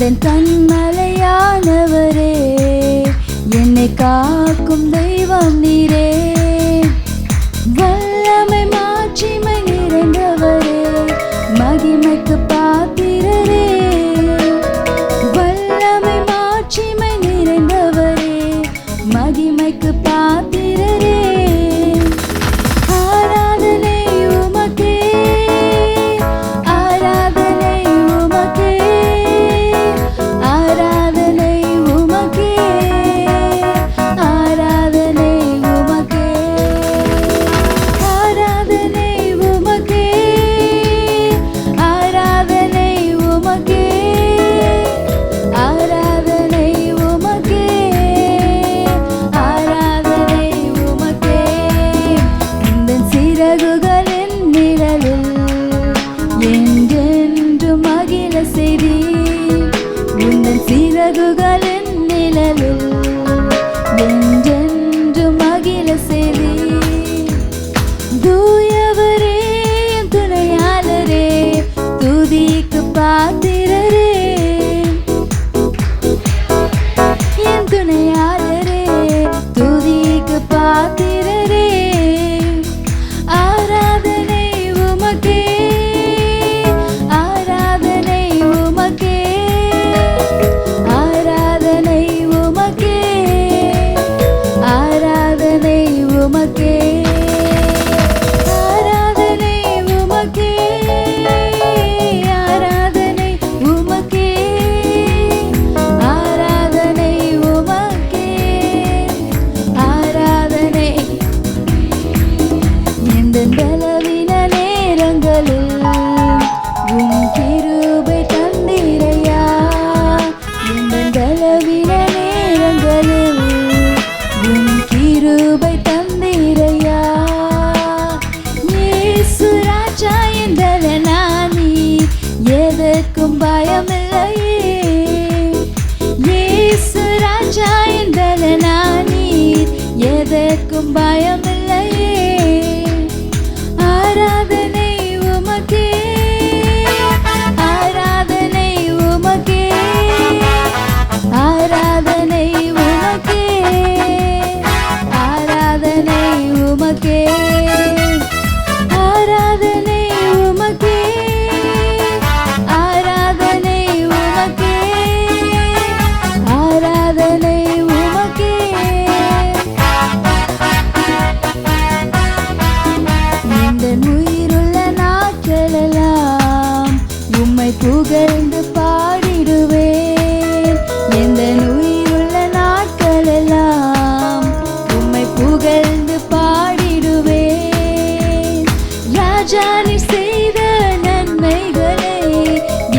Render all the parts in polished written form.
எந்தன் கண்மலையானவரே, என்னை காக்கும் தெய்வம் நீரே. வல்லமை மாட்சிமை நிறைந்தவரே, மகிமைக்கு பாத்திரரே. வல்லமை மாட்சிமை நிறைந்தவரே, மகிமைக்கு பாத்திரரே. ஆராதனை உமக்கே, ஆராதனை உமக்கே, ஆராதனை உமக்கே, ஆராதனை உமக்கே, ஆராதனை உமக்கே, ஆராதனை உமக்கே, ஆராதனை உமக்கே, ஆராதனை உமக்கே. உந்தன் சிறகுகளின் நிழலில் என்றென்று மகிழ செய்தீர். உந்தன் சிறகுகளின் நிழலில் என்றென்று மகிழ செய்தீர். தூயவரே, என் துணையாளரே, துதிக்கு பாத்திரரே. என் துணையாளரே, துதிக்கு பாத்திரரே. ஆராதனை உமக்கே, ஆராதனை உமக்கே, ஆராதனை உமக்கே, ஆராதனை உமக்கே, ஆராதனை உமக்கே, ஆராதனை உமக்கே, ஆராதனை உமக்கே, ஆராதனை. எந்தன் பலவீன நேரங்களில் உம் கிருபை தந்தீரையா. எந்தன் பலவீன நேரங்களில் உம் கிருபை தந்தீரையா. இயேசு ராஜா என்றல நானி, எதற்கும் பயமில்லையே. இயேசு ராஜா என்றல நானி, எதற்கும் பயமில்லையே. ஆராதனை உமக்கே, ஆராதனை உமக்கே, ஆராதனை உமக்கே, ஆராதனை உமக்கே, ஆராதனை உமக்கே, ஆராதனை உமக்கே, ஆராதனை உமக்கே. எந்தன் உயிருள்ள நாட்களெல்லாம் உம்மை புகழ்ந்து பாடிடுவேன். எந்தன் உயிருள்ள நாட்களெல்லாம் உம்மை புகழ்ந்து பாடிடுவேன். ராஜா நீர் செய்த நன்மைகளை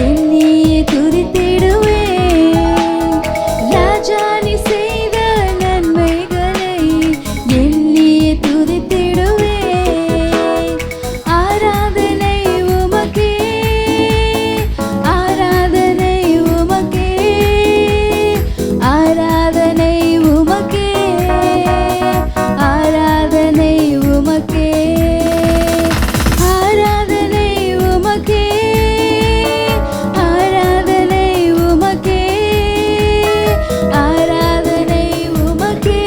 எண்ணியே துதித்திடுவேன். ராஜா நீர் செய்த நன்மைகளை எண்ணியே துதித்திடுவேன். ஆராதனை உமக்கே, ஆராதனை உமக்கே, ஆராதனை உமக்கே, ஆராதனை உமக்கே, ஆராதனை உமக்கே, ஆராதனை உமக்கே, ஆராதனை உமக்கே,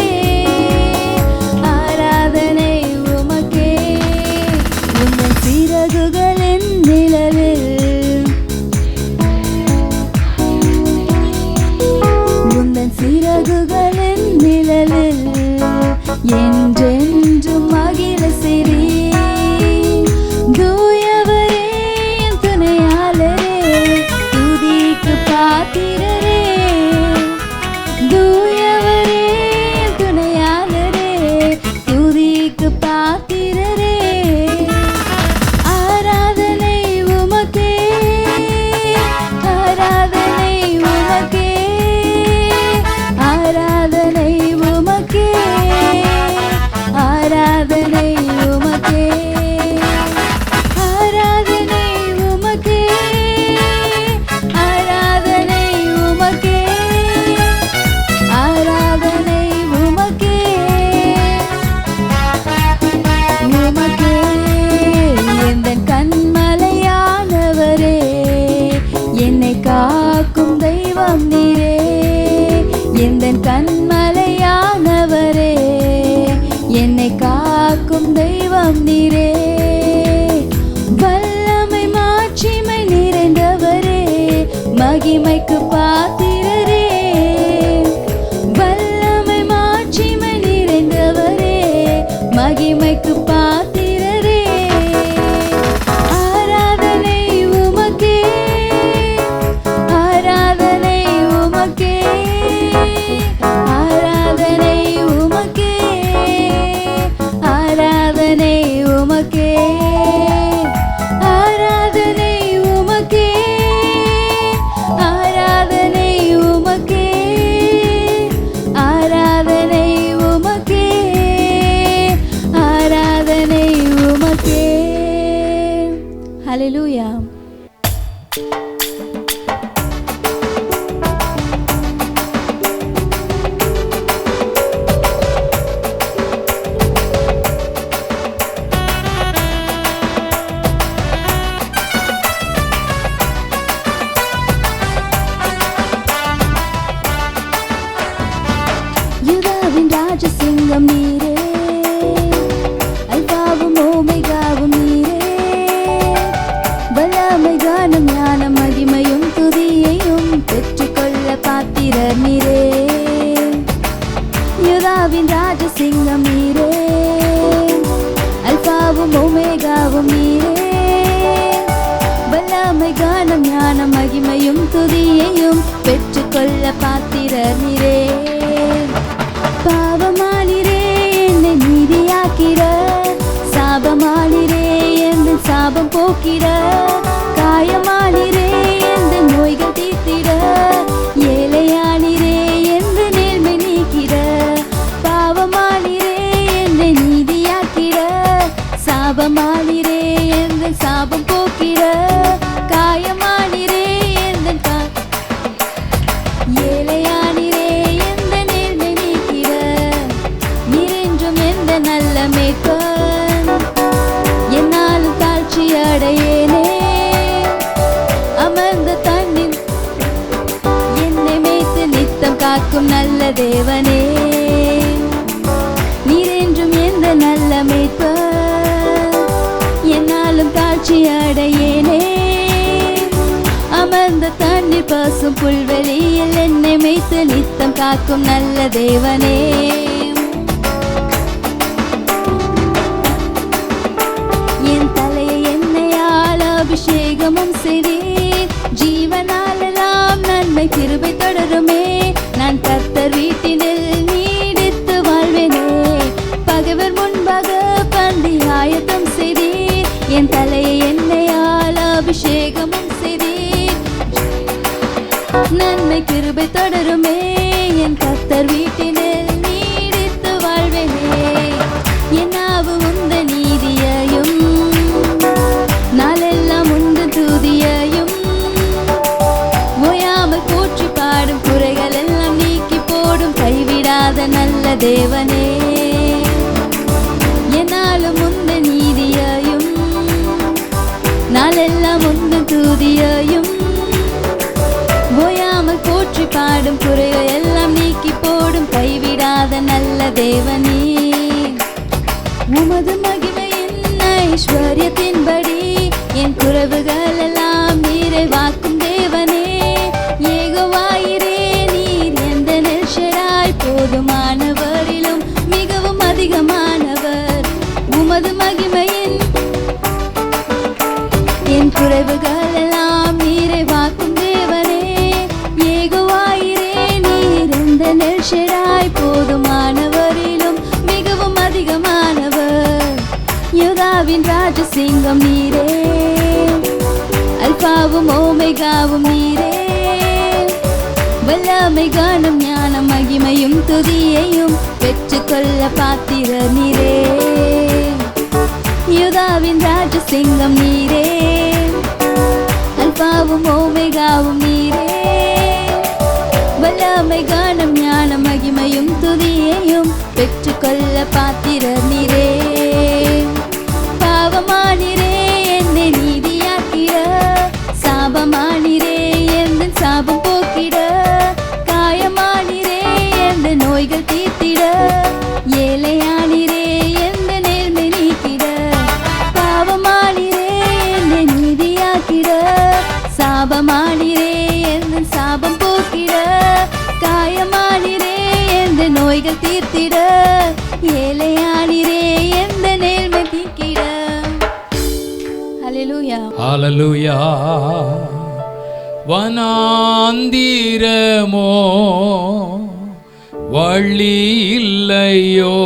ஆராதனை உமக்கே. உந்தன் சிறகுகளின் நிழலில், உந்தன் சிறகுகளின் நிழலில் என்றென்று மகிழ செய்தீர். தூயவரே, என் துணையாளரே, துதிக்கு பாத்திரரே. தூயவரே, என் துணையாளரே, துதிக்கு பாத்திரரே. ஆராதனை உமக்கே, ஆராதனை உமக்கே, ஆராதனை உமக்கே, ஆராதனை உமக்கே, ஆராதனை உமக்கே, ஆராதனை உமக்கே, ஆராதனை உமக்கே, உமக்கே. எந்தன் கண்மலையானவரே, என்னை காக்கும் தெய்வம் தெய்வம் நீரே, எந்தன் கண்மலையானவரே, என்னை காக்கும் தெய்வம் நீரே. வல்லமை மாட்சிமை நிறைந்தவரே, மகிமைக்கு பாத்திரரே. வல்லமை மாட்சிமை நிறைந்தவரே, மகிமைக்கு பாத்திரரே. ஆராதனை உமக்கே, ஆராதனை உமக்கே, ஆராதனை உமக்கே, ஆராதனை உமக்கே, ஆராதனை உமக்கே, ஆராதனை உமக்கே, ஆராதனை உமக்கே, ஆராதனை உமக்கே. ஹல்லேலூயா. யூதாவின் ராஜசிங்கம் நீரே, அல்பாவும் ஓமெகாவும் நீரே. வல்லமை கானம் ஞானம் மகிமையும் துதியையும் பெற்றுக்கொள்ள பாத்திரர் நீரே. யூதாவின் ராஜசிங்கம் நீரே, அல்பாவும் ஓமெகாவும் நீரே. வல்லமை கானம் ஞானம் மகிமையும் துதியையும் பெற்றுக்கொள்ள பாத்திரர் நீரே. பாவமானிரே என்னை நீதியாக்கிட, சாபமானிரே எந்த சாபம் போக்கிட. காயமானிரே எந்த நோய்கள் தீர்த்திட, ஏழையானிரே என்று நேர்மை நீக்கிட. பாவமானிரே என்னை நீதியாக்கிட, சாபமானிரே எந்த சாபம் போக்கிட. காயமானிரே எந்த ஏழையானிரே எந்த நேர்மை நீக்கிட. நீரென்றும் எந்த நல்ல மேய்ப்பன், என்னாலும் தாழ்ச்சி அடையேனே. அமர்ந்த தண்ணின் என்னை மேய்த்து நித்தம் காக்கும் நல்ல தேவனே. நீரென்றும் எந்த நல்ல மேய்ப்பன், என்னாலும் தாழ்ச்சி அடையேனே. அமர்ந்த தண்ணீர் பசும் புல்வெளியில் என்னை மேய்த்து நித்தம் காக்கும் நல்ல தேவனே. என் தலையை எண்ணெயால் அபிஷேகமும் செய்தீர், ஜீவனாலெல்லாம் நன்மை கிருபை தொடருமே. நான் கர்த்தர் வீட்டினில் நீடித்து வாழ்வேனே. பகைவர் முன்பாக பந்தி ஆயத்தம் செய்தீர், என் தலையை எண்ணெயால் அபிஷேகமும் செய்தீர், நன்மை கிருபை தொடருமே. என் கர்த்தர் வீட்டினில் நீடித்து வாழ்வேனே. என் நாவு உந்த நீதியையும், நாளெல்லாம் உந்த துதியையும் ஓயாமல் போற்றி பாடும். குறைகள் எல்லாம் நீக்கி போடும் கைவிடாத நல்ல தேவனே. என்னாலும் உந்த நீதியையும், நாளெல்லாம் உந்த துதியையும் ஓயாமல் போற்றி பாடும். குறைகள் எல்லாம் நீக்கி போடும் கைவிடாத நல்ல தேவனே. உமது மகிமையின் ஐஸ்வர்யத்தின்படி என் குறைவுகள் எல்லாம் நிறைவாக்கும் தேவனே. யெகோவாயிரே நீர் எந்த நெல்ஷடாய், போதுமானவரிலும் மிகவும் அதிகமானவர். உமது மகிமையின் என் குறைவுகள் எல்லாம் நிறைவாக்கும் தேவனே. யெகோவாயிரே நீர் எந்த நெல்ஷடாய், போதுமானவரிலும் மிகவும் அதிகமானவர். யூதாவின் ராஜசிங்கம் நீரே, அல்பாவும் ஓமெகாவும் நீரே. வல்லமை கானம் ஞானம் மகிமையும் துதியையும் பெற்றுக்கொள்ள பாத்திரர் நீரே. யூதாவின் ராஜசிங்கம் நீரே, அல்பாவும் ஓமெகாவும் நீரே. வல்லமை கானம் ஞானம் மகிமையும் துதியையும் பெற்றுக்கொள்ள பாத்திரர் நீரே. பாவமானிரே என்னை நீதியாக்கிட, சாபமானிரே எந்த சாபம் போக்கிட. குறைகள் தீர்த்திட ஏழையானிரே எந்த நேர்மை தீக்கிட. ஹல்லேலூயா ஹல்லேலூயா. வனாந்திரமோ வழி இல்லையோ,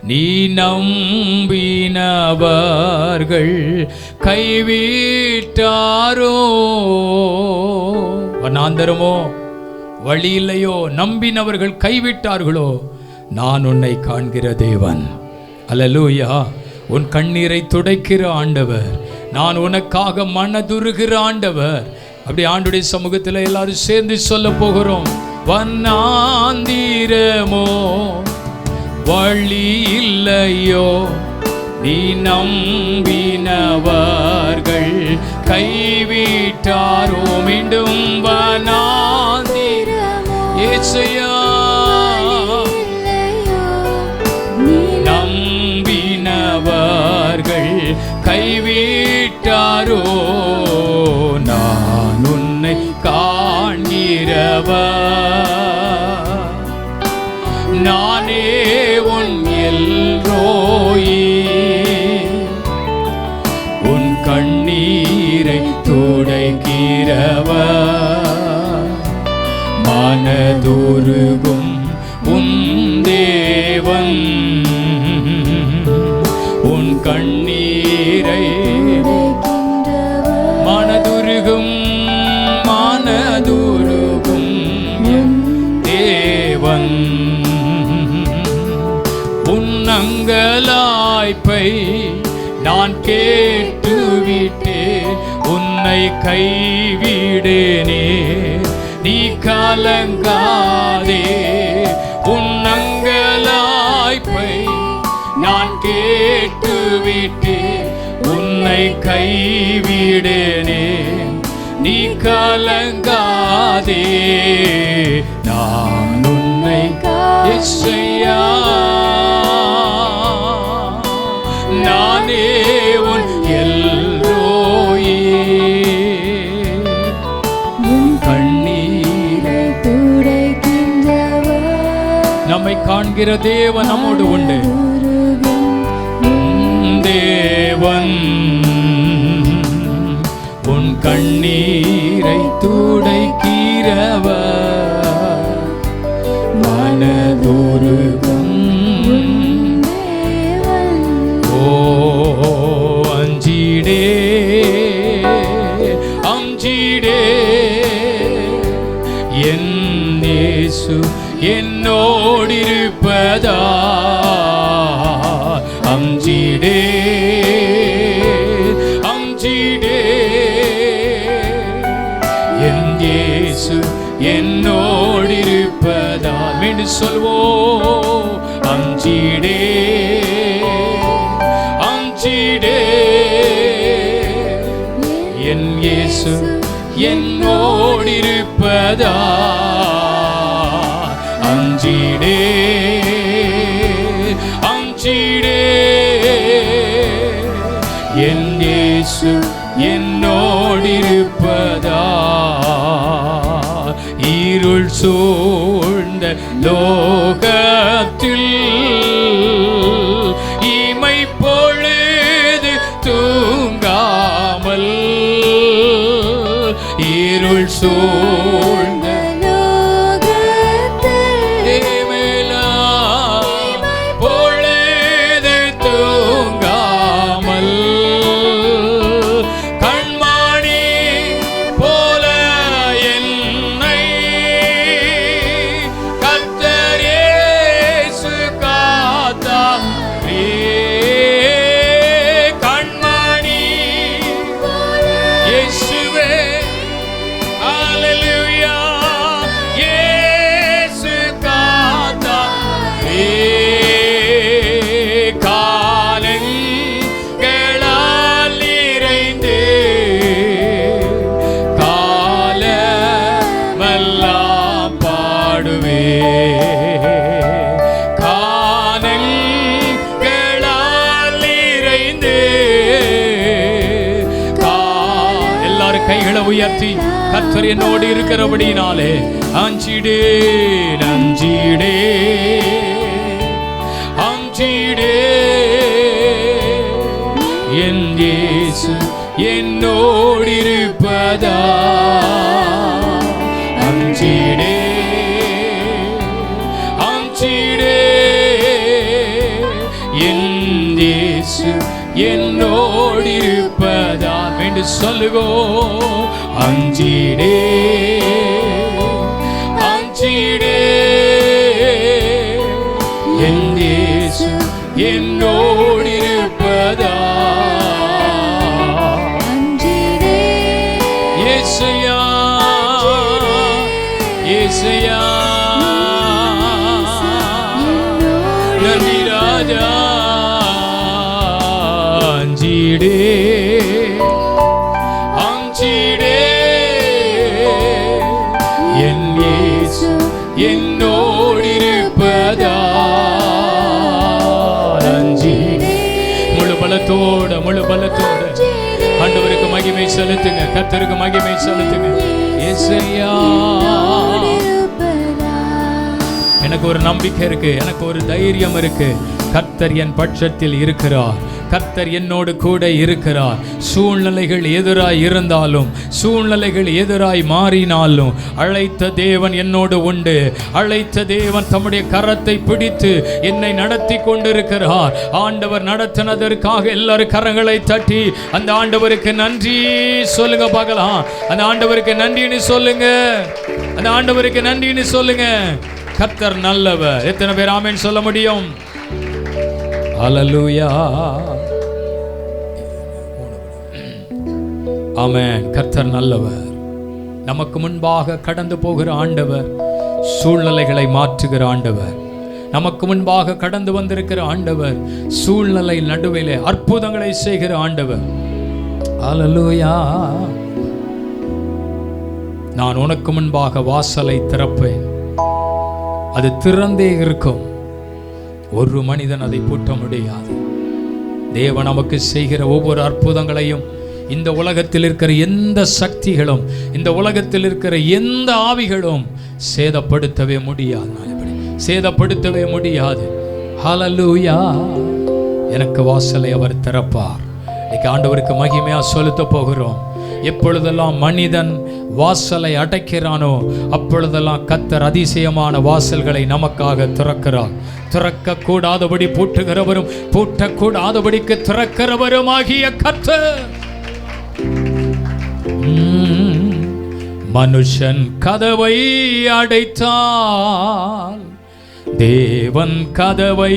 நீ நம்பினவர்கள் கைவிட்டாரோ. வனாந்தரமோ வழி இல்லையோ, நம்பினவர்கள் கைவிட்டார்களோ, நான் உன்னை காண்கிற தேவன். அல்லேலூயா. உன் கண்ணீரை துடைக்கிற ஆண்டவர், நான் உனக்காக மனதுருகிற ஆண்டவர். அப்படி ஆண்டுடைய சமூகத்தில் எல்லாரும் சேர்ந்து சொல்ல போகிறோம். வனாந்திரமோ வழி இல்லையோ, நீ நம்பினவர்கள் கைவிட்டாரோ. மீண்டும் வனாந்திரமோ இயேசுயா, நம்பினவர்கள் கைவிட்டாரோ, நான் உன்னை காண்கிறவர், நானே உன் எல்ரோயி, உன் கண்ணீரை துடைக்கிறவர், மனதுருகும் உன் தேவன், உன் கண்ணீரை மனதுருகும் தேவன், உன்னங்கலாய்ப்பை நான் கேட்டுவிட்டேன், உன்னை கைவிடேனே, நீ கலங்காதே. உன்னங்கலாய்ப்பை நான் கேட்டுவிட்டேன், உன்னை கைவிடேனே, நீ கலங்காதே. நான் உன்னை இசையா, நானே உன் எல்ரோயி, உன் கண்ணீரை துடைக்கின்றவர். நம்மை காண்கிற தேவன் நம்மோடு உண்டு. தேவன் உன் கண்ணீரை துடைக்கிறவர், மனதுருகும் ஓ அஞ்சிடே அஞ்சிடே, என் இயேசு என்னோடிருப்பதா, அஞ்சிடே அஞ்சிடே, என் இயேசு என்னோடிருப்பதா. மீண்டும் சொல்வோம். அஞ்சிடே அஞ்சிடே, என் இயேசு என்னோடிருப்பதா, அஞ்சிடே அஞ்சிடே, என் இயேசு என்னோடிருப்பதா. இருள் சூழ்ந்த லோகத்தில் இமை பொழுது தூங்காமல், இருள் சூழ்ந்த பொழுது தூங்காமல், கண்மணி போல என்னை கர்த்தர் இயேசு காத்தாரே. கண்மணி இயேசுவே, ஹல்லேலூயா. அவர் என்னோடு இருக்கிறபடினாலே அஞ்சிடே அஞ்சிடே அஞ்சிடே என் இயேசு என்னோடு இருப்பதா அஞ்சிடே அஞ்சிடே என் இயேசு என்னோடு இருப்பதா என்று சொல்லுகோ அஞ்சிடே அஞ்சிடே என் இயேசு என்னோடு இருப்பதா இயேசுயா இயேசுயா நன்றி ராஜா அஞ்சிடே அஞ்சிடே என் இயேசு என்னோடு இருப்பதா அஞ்சிடே முழு பலத்தோட ஆண்டவருக்கு மகிமை செலுத்துங்க கர்த்தருக்கு மகிமை செலுத்துங்க இயேசுயா எனக்கு ஒரு நம்பிக்கை இருக்கு எனக்கு ஒரு தைரியம் இருக்கு கர்த்தர் என் பட்சத்தில் இருக்கிறார் கர்த்தர் என்னோடு கூட இருக்கிறார் சூழ்நிலைகள் எதிராய் இருந்தாலும் சூழ்நிலைகள் எதிராய் மாறினாலும் அழைத்த தேவன் என்னோடு உண்டு அழைத்த தேவன் தம்முடைய கரத்தை பிடித்து என்னை நடத்தி கொண்டிருக்கிறார் ஆண்டவர் நடத்தினதற்காக எல்லாரும் கரங்களை தட்டி அந்த ஆண்டவருக்கு நன்றி சொல்லுங்க பார்க்கலாம் அந்த ஆண்டவருக்கு நன்றின்னு சொல்லுங்க அந்த ஆண்டவருக்கு நன்றின்னு சொல்லுங்க கர்த்தர் நல்லவர் எத்தனை பேர் ஆமென் சொல்ல முடியும் ஹல்லேலூயா ஆமென் கர்த்தர் நல்லவர் நமக்கு முன்பாக கடந்து போகிற ஆண்டவர் சூழ்நிலைகளை மாற்றுகிற ஆண்டவர் நமக்கு முன்பாக கடந்து வந்திருக்கிற ஆண்டவர் சூழ்நிலை நடுவிலே அற்புதங்களை செய்கிற ஆண்டவர் ஹல்லேலூயா நான் உனக்கு முன்பாக வாசலை திறப்பேன் அது திறந்தே இருக்கும் ஒரு மனிதன் அதை பூட்ட முடியாது தேவன் நமக்கு செய்கிற ஒவ்வொரு அற்புதங்களையும் இந்த உலகத்தில் இருக்கிற எந்த சக்திகளும் இந்த உலகத்தில் இருக்கிற எந்த ஆவிகளும் சேதப்படுத்தவே முடியாது சேதப்படுத்தவே முடியாது ஹல்லேலூயா எனக்கு வாசலை அவர் திறப்பார் இன்னைக்கு ஆண்டவருக்கு மகிமையா செலுத்த போகிறோம் எப்பொழுதெல்லாம் மனிதன் வாசலை அடைக்கிறானோ அப்பொழுதெல்லாம் கர்த்தர் அதிசயமான வாசல்களை நமக்காக திறக்கிறார் திறக்க கூடாதபடி பூட்டுகிறவரும் பூட்டக்கூடாதபடிக்கு திறக்கிறவரும் ஆகிய கர்த்தர் மனுஷன் கதவை அடைத்தால் தேவன் கதவை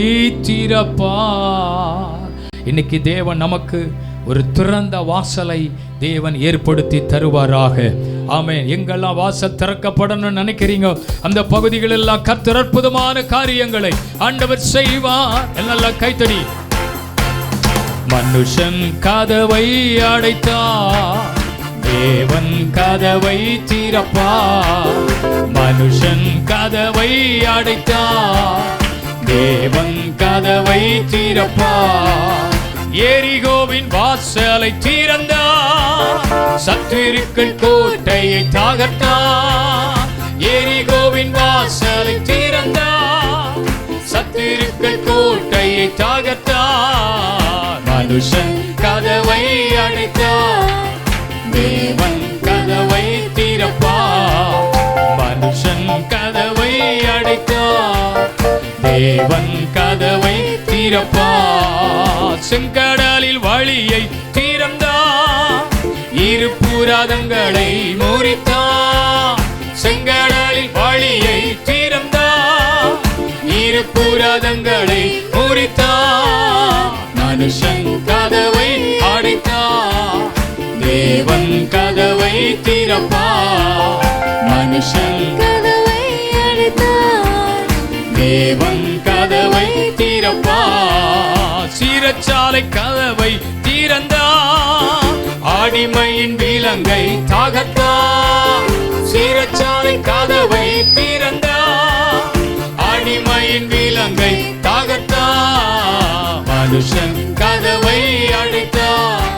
திறப்பார் இன்னைக்கு தேவன் நமக்கு ஒரு திறந்த வாசலை தேவன் ஏற்படுத்தி தருவாராக ஆமென் எங்கெல்லாம் வாசல் திறக்கப்படணும்னு நினைக்கிறீங்க அந்த பகுதிகளெல்லாம் கர்த்தர் அற்புதமான காரியங்களை ஆண்டவர் செய்வார் எல்லாம் கைத்தடி மனுஷன் கதவை அடைத்தார் தேவன் கதவை திறப்பார் மனுஷன் கதவை அடைத்தார் தேவன் கதவை திறப்பார் எரிகோவின் வாசலை திறந்தார் சத்துருக்கள் கோட்டையை தகர்த்தார் எரிகோவின் வாசலை திறந்தார் சத்துருக்கள் கோட்டையை தகர்த்தார் மனுஷன் கதவை அடைத்தார் தேவன் கதவை திறப்பார் மனுஷன் கதவை அடைத்தார் தேவன் கதவை திறப்பார் செங்கடலில் வழியை திறந்தார் இருபுறங்களை முறித்தார் செங்கடலில் வழியை திறந்தார் இருபுறங்களை முறித்தார் மனுஷன் கதவை அடைத்தார் தேவன் கதவை திறப்பார் மனுஷன் கதவை அடைத்தார் தேவன் கதவை திறப்பார் சிறைச்சாலை கதவை திறந்தார் அடிமையின் விலங்கை தகர்த்தார் சிறைச்சாலை கதவை திறந்தார் அடிமையின் விலங்கை தகர்த்தார் மனுஷன் கதவை அடைத்தார்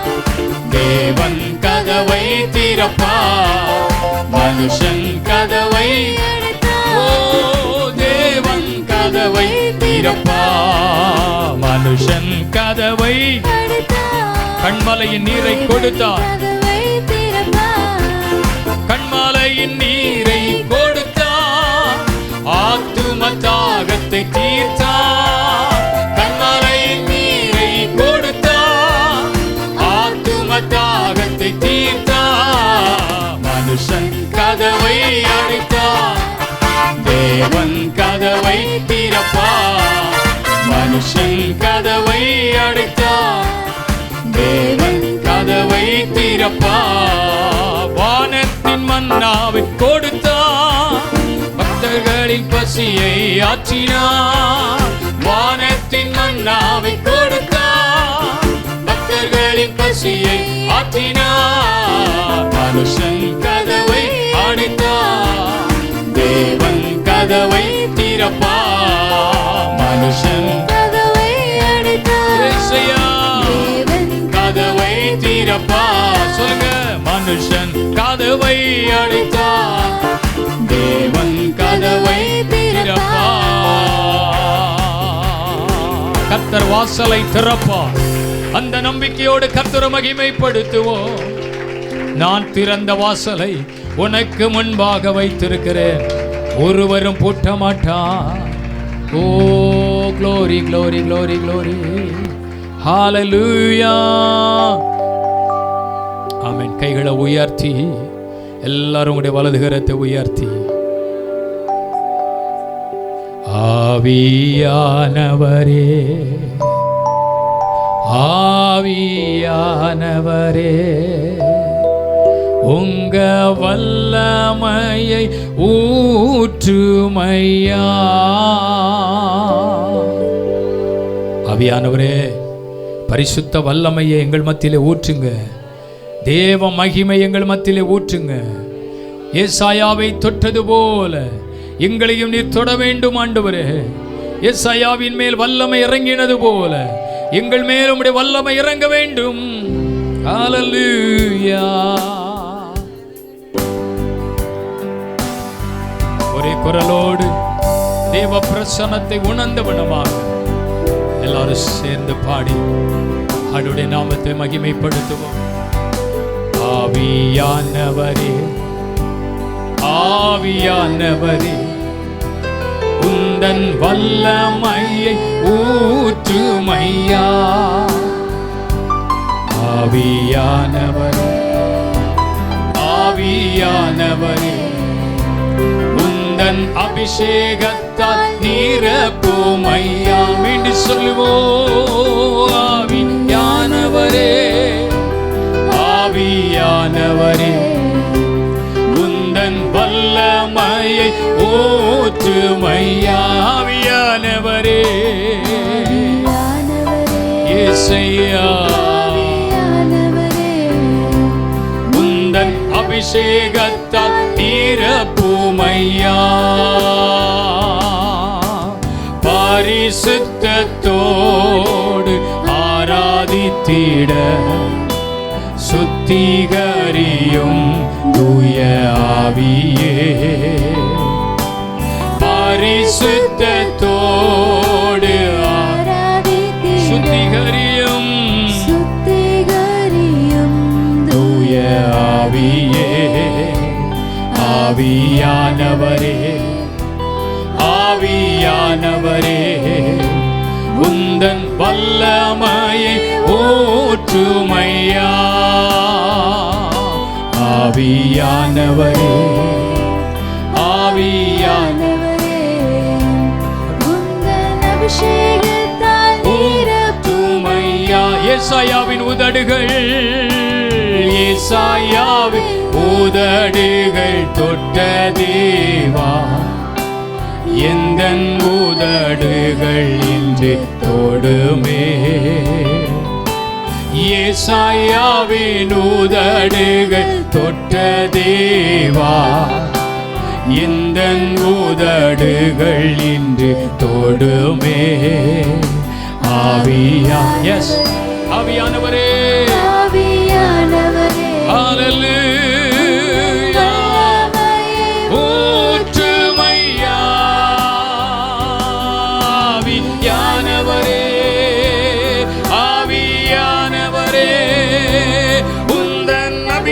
தேவன் கதவை திறப்பார் மனுஷன் கதவை ஓ தேவன் கதவை திறப்பா. மனுஷன் கதவை கண்மலையின் நீரை கொடுத்தார். கண்மலையின் நீரை கொடுத்தார். ஆத்தும தாகத்தை தீர்த்தார். கண்மலையின் நீரை கொடுத்தார். ஆத்தும தாகத்தை தீர்த்தார். மனுஷன் கதவை அடைத்தார். தேவன் கதவை திறப்பார். மனுஷன் கதவை அடைத்தார். தேவன் கதவை திறப்பார். வானத்தின் மன்னாவை கொடுத்தார். பக்தர்களின் பசியை ஆற்றினார். வானத்தின் மன்னாவை கொடுத்தார். பக்தர்களின் பசியை ஆற்றினார். மனுஷன் கதவை அடைத்தார். தேவன் கதவை திறப்பார். மனுஷன் கதவை அடைத்தார். கதவை திறப்பார். சொல்லுங்க, மனுஷன் கதவை அடைத்தார். தேவன் கதவை திறப்பார். கர்த்தர் வாசலை திறப்பார். அந்த நம்பிக்கையோடு கர்த்தரை மகிமைப்படுத்துவோம். நான் திறந்த வாசலை உனக்கு முன்பாக வைத்திருக்கிறேன், ஒருவரும் பூட்ட மாட்டார். ஓ glory glory glory glory hallelujah ஆமென். கைகளை உயர்த்தி எல்லாரும் உடைய வலது கரத்தை உயர்த்தி, ஆவியானவரே ஆவியானவரே உங்க வல்லமையை ஊற்றுமையா. ஆவியானவரே, பரிசுத்த வல்லமையை எங்கள் மத்தியிலே ஊற்றுங்க. தேவ மகிமை எங்கள் மத்தியிலே ஊற்றுங்க. ஏசாயாவை தொட்டது போல எங்களையும் நீர் தொட வேண்டும் ஆண்டவரே. ஏசாயாவின் மேல் வல்லமை இறங்கினது போல எங்கள் மேல் உம்முடைய வல்லமை இறங்க வேண்டும். ஹல்லேலூயா. ஒரே குரலோடு தேவ பிரசன்னத்தை உணர்ந்தவனமாக எல்லாரும் சேர்ந்து பாடி அவருடைய நாமத்தை மகிமைப்படுத்துவோம். ஆவியானவரே ஆவியானவரே உந்தன் வல்லமையை ஊற்றுமையா. ஆவியானவரே ஆவியானவரே உந்தன் அபிஷேகத்தால் நிரப்புமையா. மீண்டும் சொல்லுவோம். ஆவியானவரே ஆவியானவரே உந்தன் வல்லமையை ஊற்றுமையா. ஆவியானவரே இயேசுயா உந்தன் அபிஷேகத்தால் நிரப்புமையா. பரிசுத்தத்தோடு ஆராதித்திட சுத்திகரியும் தூய ஆவியே. பரிசுத்தத்தோடு சுத்திகரியும் தூய ஆவியே. ஆவியானவரே ஆவியானவரே உந்தன் வல்லமையை ஊற்றுமையா. ஆவியானவரே ஆவியானவரே உந்தன் அபிஷேகத்தால் நிரப்புமையா. ஏசாயாவின் உதடுகள் ஏசாயாவின் உதடுகள் தொட்ட தேவா எந்தன் உதடுகள் இன்று தொடுமே. ஏசாயாவின் உதடுகள் தொட்ட தேவா எந்தன் உதடுகள் இன்று தொடுமே. ஆவியா எஸ் ஆவியானவரே ஆவியானவரே ஹல்லேலூயா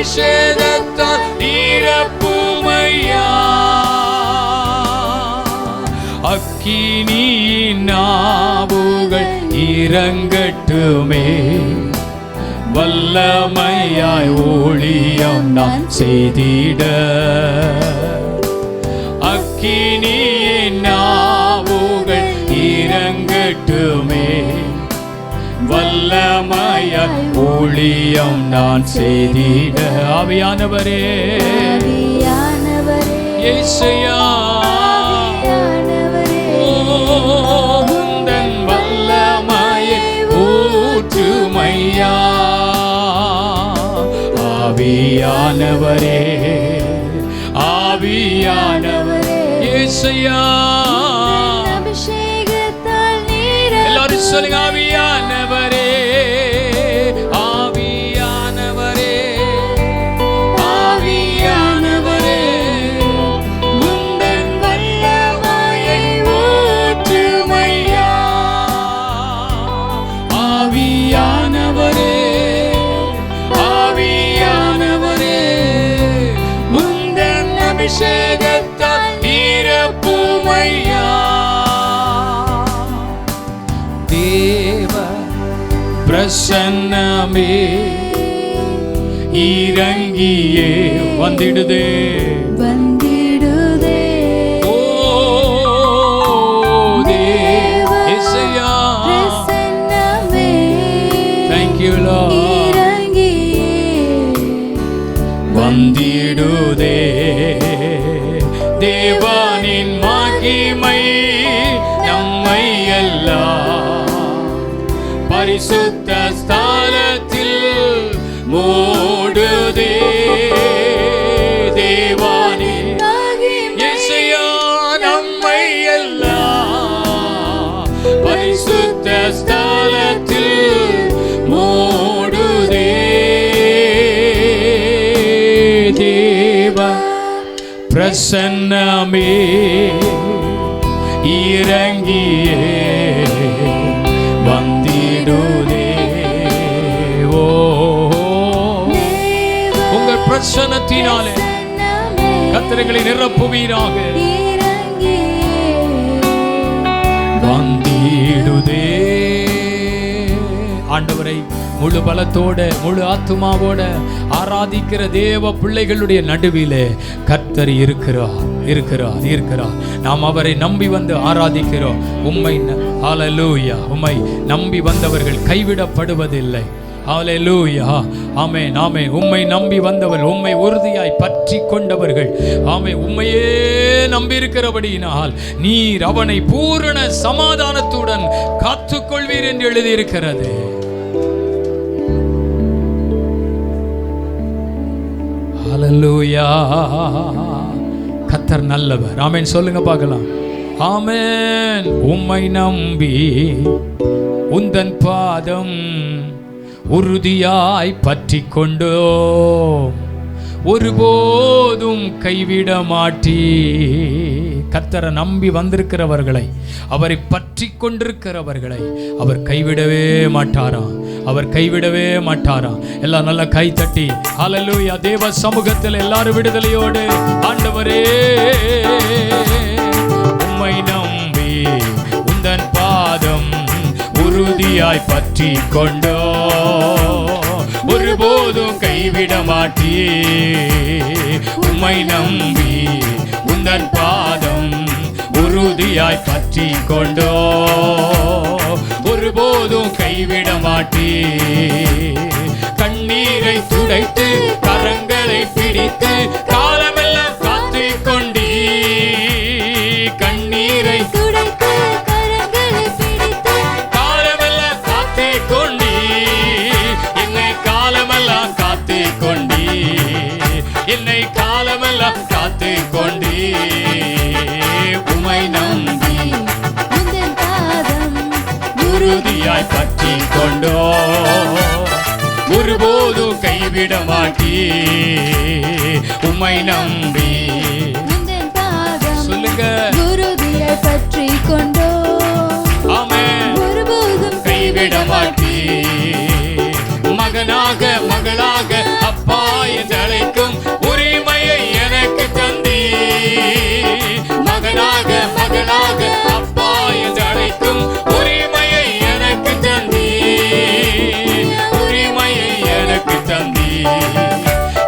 அபிஷேகத்தால் நிரப்புமையா. அக்கினியின் நாவுகள் இறங்கட்டுமே, வல்லமையாய் ஊழியம் நான் செய்திட. அக்கினியின் நாவுகள் இறங்கட்டுமே, வல்லமையாய் ஊழியம் நான் செய்திட. ஆவியானவரே, இயேசுயா, உந்தன் வல்லமையை ஊற்றுமையா. ஆவியானவரே, ஆவியானவரே, இயேசுயா, எல்லாரும் சொல்லுங்க. ஆவியானவரே, ஆவியானவரே, ஆவியானவரே, உந்தன் வல்லமையை ஊற்றுமையா. ஆவியானவரே, ஆவியானவரே, உந்தன் அபிஷேகத்தால் நிரப்புமையா. தேவ பிரசன்னமே இறங்கியே வந்திடுதே, வந்திடுதே. ஓ தேவ இயேசுயா, பிரசன்னமே thank you Lord, இறங்கியே வந்திடுதே. தேவனின் மகிமை நம்மை எல்லாம் பரிசுத்த ஸ்தலத்தில் மூடுதே. தேவனின் இயேசுயா, நம்மை எல்லாம் பரிசுத்த ஸ்தலத்தில் மூடுதே. தேவ பிரசன்னமே இறங்கியே வந்திடுதே. ஓ உங்கள் பிரசன்னத்தினாலே கர்த்தர்களை நிரப்புவீராக. வந்திடுதே. ஆண்டவரை முழு பலத்தோட முழு ஆத்துமாவோட ஆராதிக்கிற தேவ பிள்ளைகளுடைய நடுவிலே கர்த்தர் இருக்கிறார், இருக்கிறார், இருக்கிறார். நாம் அவரை நம்பி வந்து ஆராதிக்கிறோம். உம்மை ஹல்லேலூயா, உம்மை நம்பி வந்தவர்கள் கைவிடப்படுவதில்லை. ஹல்லேலூயா, ஆமென், ஆமென். உம்மை நம்பி வந்தவர்கள், உம்மை உறுதியாய் பற்றி கொண்டவர்கள், ஆமென், உம்மையே நம்பி இருக்கிறபடியினால் நீர் அவனை பூரண சமாதானத்துடன் காத்துக்கொள்வீர் என்று எழுதியிருக்கிறது. ஹல்லேலூயா. கர்த்தர் நல்லவர். ஆமென் சொல்லுங்க பார்க்கலாம். ஆமென். உம்மை நம்பி உந்தன் பாதம் உறுதியாய் பற்றி கொண்டோம், ஒருபோதும் கைவிட மாட்டீ. கர்த்தரை நம்பி வந்திருக்கிறவர்களை, அவரை பற்றி கொண்டிருக்கிறவர்களை அவர் கைவிடவே மாட்டாராம், அவர் கைவிடவே மாட்டாராம். எல்லாம் நல்லா கை தட்டி ஹல்லேலூயா. தேவ சமூகத்தில் எல்லாரும் விடுதலையோடு, ஆண்டவரே உம்மை நம்பி உந்தன் பாதம் உறுதியாய் பற்றி கொண்டோ, ஒருபோதும் கைவிட மாட்டீ. உம்மை நம்பி உந்தன் பாதம் உறுதியாய் பற்றி கொண்டோ, ஒருபோதும் கைவிட மாட்டீ. கண்ணீரை துடைத்து கரங்களை பிடித்து காலமெல்லாம் காத்து கொண்டீ. கண்ணீரை துடைத்து கரங்களை பிடித்து காலமெல்லாம் காத்து கொண்டீ. என்னை காலமெல்லாம் காத்து கொண்டீ. என்னை காலமெல்லாம் காத்து கொண்டீ. உம்மை நம்பி உந்தன் பாதம் உறுதியாய் பற்றி கொண்டோ, ஒருபோதும் கைவிட மாட்டீ. உம்மை நம்பி உந்தன் பாதம் சொல்லுங்க. உறுதியாய் பற்றி கொண்டோ, ஆமென். ஒருபோதும் கைவிட மாட்டீ. மகனாக மகளாக அப்பா என்ற மகனாக மகளாக அப்பா என்று அழைக்கும் உரிமையை எனக்கு தந்தி, உரிமையை எனக்கு தந்தி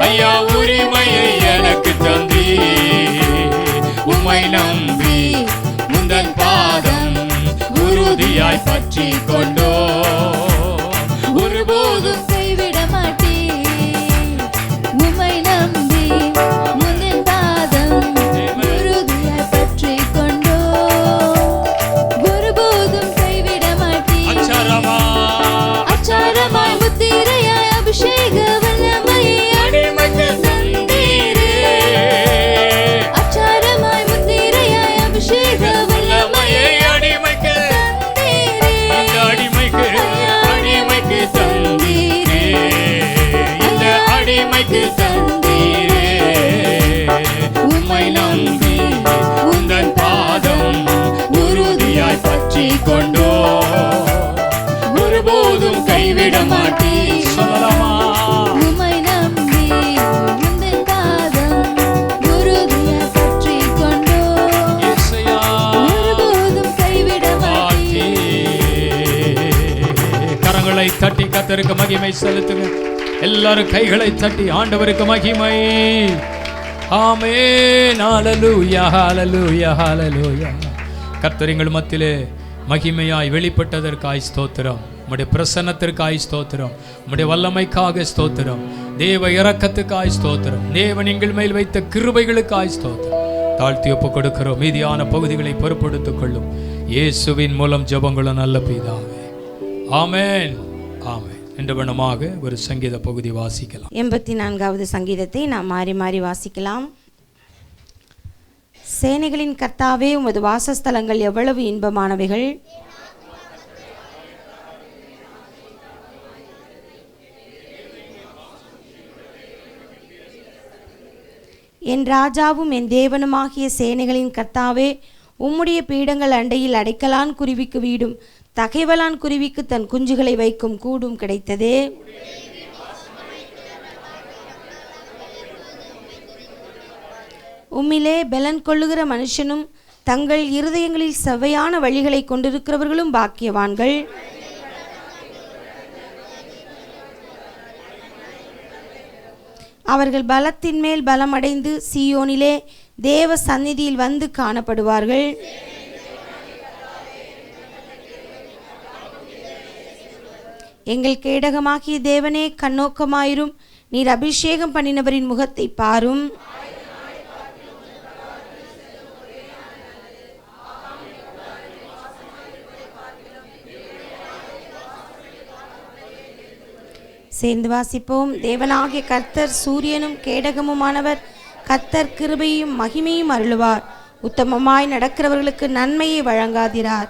ஐயா, உரிமையை எனக்கு தந்தி. உம்மை நம்பி முந்தன் பாதம் உறுதியாய் பற்றி கொண்டோ, ஒருபோதும் கைவிட மாட்டேன். உம்மை நம்பி முந்தின் பாதம் உறுதியாய் பற்றிக் கொண்டோ, ஒருபோதும் கைவிட மாட்டேன். அச்சாரமாய் முத்திரையாய் அபிஷேக வல்லமையை அடிமைக்கு தந்தீரே. அச்சாரமாய் முத்திரையாய் அபிஷேக வல்லமையை அடிமைக்கு தந்தீரே. இந்த அடிமைக்கு தந்தீரே, இந்த அடிமைக்கு தந்தீரே. உம்மை நம்பி உந்தன் பாதம் உறுதியாய் பற்றி கொண்டோ, ஒருபோதும் கைவிட மாட்டீ. சொல்லலாமா? உம்மை நம்பி முந்தின் பாதம் உறுதியாய் பற்றிக் கொண்டோ, இயேசுயா ஒருபோதும் கைவிட மாட்டீர். கரங்களை தட்டி கர்த்தருக்கு மகிமை செலுத்துங்க. எல்லாரும் கைகளை தட்டி ஆண்டவருக்கு மகிமை. ஆமென். ஹல்லேலூயா, ஹல்லேலூயா, ஹல்லேலூயா. கர்த்தர் எங்கள் மத்தியிலே மகிமையாய் வெளிப்பட்டதற்காய் ஸ்தோத்திரம். உம்முடைய பிரசன்னத்திற்காய் ஸ்தோத்திரம். உம்முடைய வல்லமைக்காக ஸ்தோத்திரம். தேவ இரக்கத்துக்காய் ஸ்தோத்திரம். தேவன் எங்கள் மேல் வைத்த கிருபைகளுக்காய் ஸ்தோத்திரம். தாழ்த்தி ஒப்பு கொடுக்கிறோம். மீதியான பகுதிகளை பொறுப்படுத்திக் கொள்ளும் இயேசுவின் மூலம் ஜெபங்களும் நல்ல பிதாவே. ஆமென், ஆமென். என்ற வண்ணமாக ஒரு சங்கீத பகுதி வாசிக்கலாம். 84வது சங்கீதத்தை நாம் மாறி மாறி வாசிக்கலாம். சேனைகளின் கர்த்தாவே, உமது வாசஸ்தலங்கள் எவ்வளவு இன்பமானவைகள். என் ராஜாவும் என் தேவனுமாகிய சேனைகளின் கர்த்தாவே, உம்முடைய பீடங்கள் அண்டையில் அடைக்கலான் குருவிக்கு வீடும் தகைவலான் குருவிக்கு தன் குஞ்சுகளை வைக்கும் கூடும் கிடைத்ததே. உம்மிலே பெலன் கொள்ளுகிற மனுஷனும் தங்கள் இருதயங்களில் செவ்வையான வழிகளை கொண்டிருக்கிறவர்களும் பாக்கியவான்கள். அவர்கள் பலத்தின் மேல் பலமடைந்து சீயோனிலே தேவ சந்நிதியில் வந்து காணப்படுவார்கள். எங்கள் கேடகமாகிய தேவனே, கண்ணோக்கமாயிரும். நீர் அபிஷேகம் பண்ணினவரின் முகத்தை பாரும். சேர்ந்து வாசிப்போம். தேவனாகிய கர்த்தர் சூரியனும் கேடகமுமானவர். கர்த்தர் கிருபையும் மகிமையும் அருளுவார். உத்தமமாய் நடக்கிறவர்களுக்கு நன்மையை வழங்காதிரார்.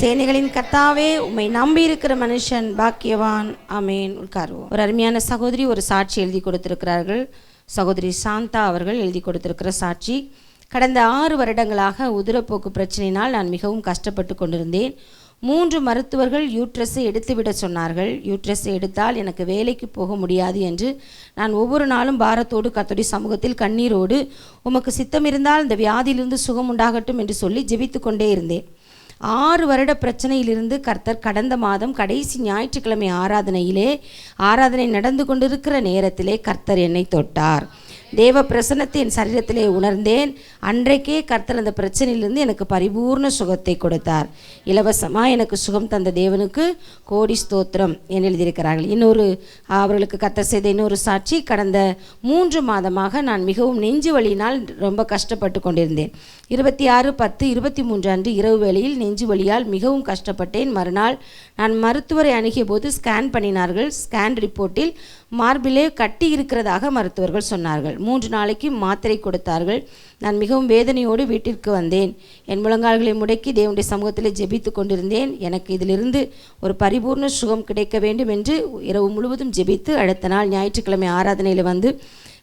சேனைகளின் கர்த்தாவே, உம்மை நம்பி இருக்கிற மனுஷன் பாக்கியவான். ஆமேன். உட்காருவோம். ஒரு அருமையான சகோதரி ஒரு சாட்சி எழுதி கொடுத்திருக்கிறார்கள். சகோதரி சாந்தா அவர்கள் எழுதி கொடுத்திருக்கிற சாட்சி. கடந்த 6 வருடங்களாக உதிரப்போக்கு பிரச்சனையினால் நான் மிகவும் கஷ்டப்பட்டு கொண்டிருந்தேன். 3 மருத்துவர்கள் யூட்ரஸை எடுத்துவிட சொன்னார்கள். யூட்ரஸை எடுத்தால் எனக்கு வேலைக்கு போக முடியாது என்று நான் ஒவ்வொரு நாளும் பாரத்தோடு கர்த்தருடைய சமூகத்தில் கண்ணீரோடு, உமக்கு சித்தம் இருந்தால் இந்த வியாதியிலிருந்து சுகம் உண்டாகட்டும் என்று சொல்லி ஜெபித்து கொண்டே இருந்தேன். 6 வருட பிரச்சனையிலிருந்து கர்த்தர் கடந்த மாதம் கடைசி ஞாயிற்றுக்கிழமை ஆராதனை நடந்து கொண்டிருக்கிற நேரத்திலே கர்த்தர் என்னை தொட்டார். தேவ பிரசன்னத்தை என் சரீரத்திலே உணர்ந்தேன். அன்றைக்கே கர்த்தர் அந்த பிரச்சனையிலிருந்து எனக்கு பரிபூர்ண சுகத்தை கொடுத்தார். இலவசமாக எனக்கு சுகம் தந்த தேவனுக்கு கோடி ஸ்தோத்திரம் என்று எழுதியிருக்கிறார்கள். அவர்களுக்கு கர்த்தர் செய்த இன்னொரு சாட்சி. கடந்த 3 மாதமாக நான் மிகவும் நெஞ்சு வலியினால் ரொம்ப கஷ்டப்பட்டு கொண்டிருந்தேன். 26/10/23 அன்று இரவு வேளையில் நெஞ்சு வலியால் மிகவும் கஷ்டப்பட்டேன். மறுநாள் நான் மருத்துவரை அணுகிய போது ஸ்கேன் பண்ணினார்கள். ஸ்கேன் ரிப்போர்ட்டில் மார்பிலே கட்டி இருக்கிறதாக மருத்துவர்கள் சொன்னார்கள். 3 நாளைக்கு மாத்திரை கொடுத்தார்கள். நான் மிகவும் வேதனையோடு வீட்டிற்கு வந்தேன். என் முழங்கால்களை முடக்கி தேவனுடைய சமூகத்தில் ஜெபித்து கொண்டிருந்தேன். எனக்கு இதிலிருந்து ஒரு பரிபூர்ண சுகம் கிடைக்க வேண்டும் என்று இரவு முழுவதும் ஜெபித்து அடுத்த நாள் ஞாயிற்றுக்கிழமை ஆராதனையில் வந்து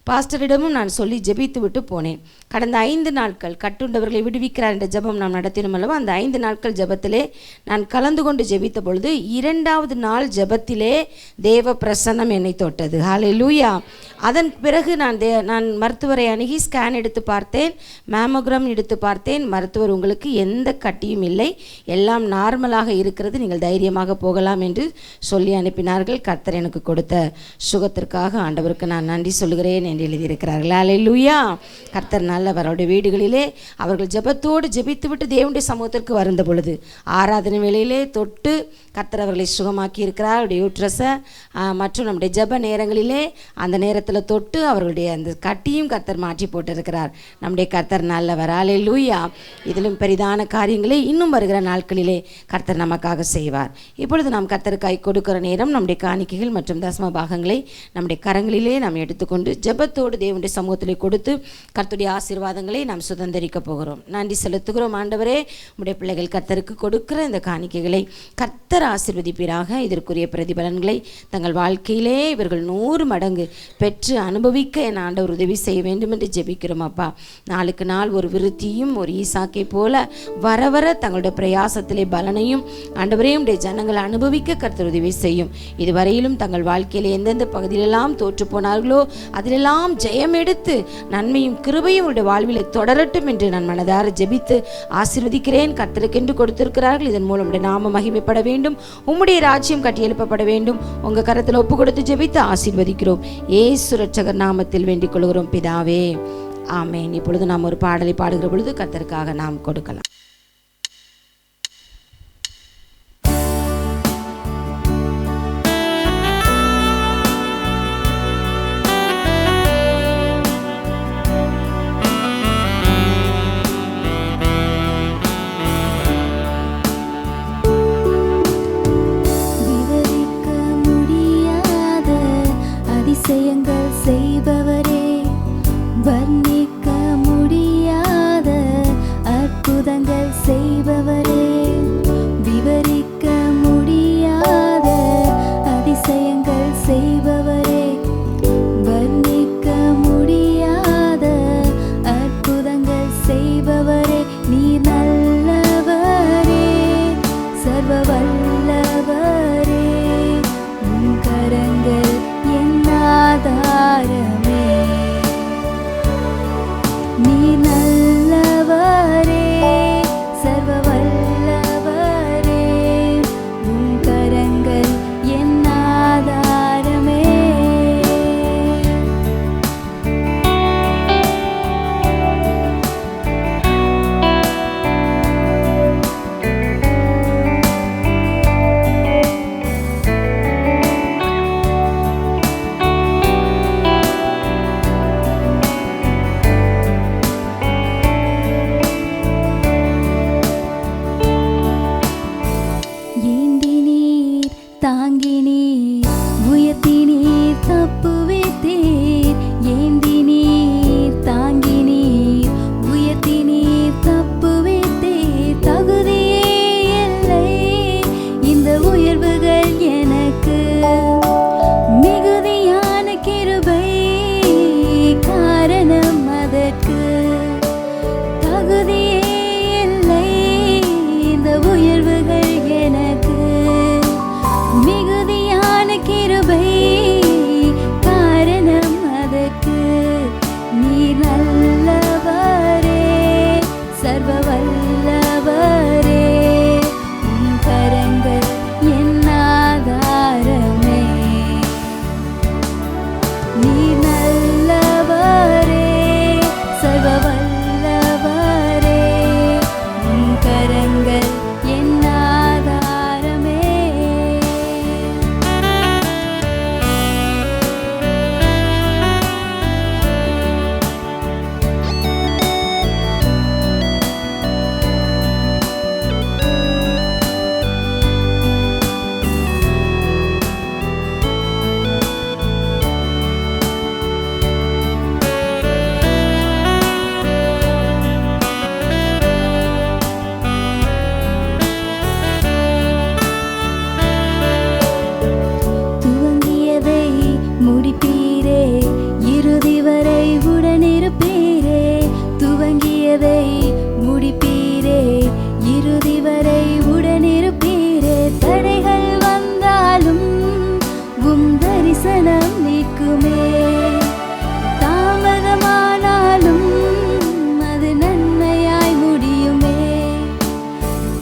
பாஸ்டரிடமும் நான் சொல்லி ஜெபித்து விட்டு போனேன். கடந்த 5 நாட்கள் கட்டுண்டவர்களை விடுவிக்கிறார் என்ற ஜெபம் நாம் நடத்தினோம் அல்லவா? அந்த 5 நாட்கள் ஜெபத்திலே நான் கலந்து கொண்டு ஜெபித்த பொழுது 2வது நாள் ஜெபத்திலே தேவ பிரசன்னம் என்னை தொட்டது. ஹல்லேலூயா. அதன் பிறகு நான் மருத்துவரை அணுகி ஸ்கேன் எடுத்து பார்த்தேன், மேமோகிராம் எடுத்து பார்த்தேன். மருத்துவர் உங்களுக்கு எந்த கட்டியும் இல்லை, எல்லாம் நார்மலாக இருக்கிறது, நீங்கள் தைரியமாக போகலாம் என்று சொல்லி அனுப்பினார்கள். கர்த்தர் எனக்கு கொடுத்த சுகத்திற்காக ஆண்டவருக்கு நான் நன்றி சொல்கிறேன் என்று எழுதியிருக்கிறார்கள். அல்லேலூயா. கர்த்தர் நல்லவர். அவருடைய வீடுகளிலே அவர்கள் ஜெபத்தோடு ஜெபித்துவிட்டு தேவனுடைய சமூகத்திற்கு வருந்த பொழுது ஆராதனை வேளையிலே தொட்டு கர்த்தர் அவர்களை சுகமாக்கி இருக்கிறார். அவருடைய யூட்ரஸை மற்றும் நம்முடைய ஜெப நேரங்களிலே அந்த நேரத்தில் தொட்டு அவர்களுடைய அந்த கட்டியும் கர்த்தர் மாற்றி போட்டிருக்கிறார். நம்முடைய கர்த்தர் நல்லவர். அல்லேலூயா. இதிலும் பெரிதான காரியங்களை இன்னும் வருகிற நாட்களிலே கர்த்தர் நமக்காக செய்வார். இப்பொழுது நாம் கர்த்தருக்காய் கொடுக்கிற நேரம் நம்முடைய காணிக்கைகள் மற்றும் தசம பாகங்களை நம்முடைய கரங்களிலே நாம் எடுத்துக்கொண்டு ஜெபத்தோடு தேவனுடைய சமூகத்திலே கொடுத்து கர்த்தருடைய ஆசீர்வாதங்களை நாம் சுதந்திரிக்க போகிறோம். நன்றி செலுத்துகிறோம். ஆண்டவரே, உம்முடைய பிள்ளைகள் கர்த்தருக்கு கொடுக்கிற இந்த காணிக்கைகளை கர்த்தர் ஆசீர்வதிப்பீராக. இதற்குரிய பிரதிபலன்களை தங்கள் வாழ்க்கையிலே இவர்கள் 100 மடங்கு பெற்று அனுபவிக்க என் ஆண்டவர் உதவி செய்ய வேண்டும் என்று ஜெபிக்கிறோம். அப்பா, நாளுக்கு நாள் ஒரு விருத்தியும் ஒரு ஈசாக்கை போல வர வர தங்களுடைய பிரயாசத்திலே பலனையும் ஆண்டவரே உடைய ஜனங்கள் அனுபவிக்க கர்த்தர் உதவி செய்யும். இதுவரையிலும் தங்கள் வாழ்க்கையில் எந்தெந்த பகுதியிலெல்லாம் தோற்று போனார்களோ அதிலெல்லாம் ஜெயம் எடுத்து நன்மையும் கிருபையும் உடைய வாழ்விலை தொடரட்டும் என்று நான் மனதார ஜெபித்து ஆசீர்வதிக்கிறேன். கர்த்தருக்கென்று கொடுத்திருக்கிறார்கள். இதன் மூலம் உடைய நாம மகிமைப்பட வேண்டும், உம்முடைய ராஜ்யம் கட்டி எழுப்பப்பட வேண்டும். உங்க கரத்தில் ஒப்பு கொடுத்து ஜெபித்து ஆசீர்வதிக்கிறோம். இயேசு இரட்சகர் நாமத்தில் வேண்டிக் கொள்கிறோம் பிதாவே, ஆமென். இப்பொழுது நாம் ஒரு பாடலை பாடுகிற பொழுது கர்த்தருக்காக நாம் கொடுக்கலாம். அதிசயங்கள் செய்பவரே, வர்ணிக்க முடியாத அற்புதங்கள் இறுதி வரை உடனிருப்பீரே. தடைகள் வந்தாலும் உம் தரிசனம் நிற்குமே. தாமதமானாலும் அது நன்மையாய் முடியுமே.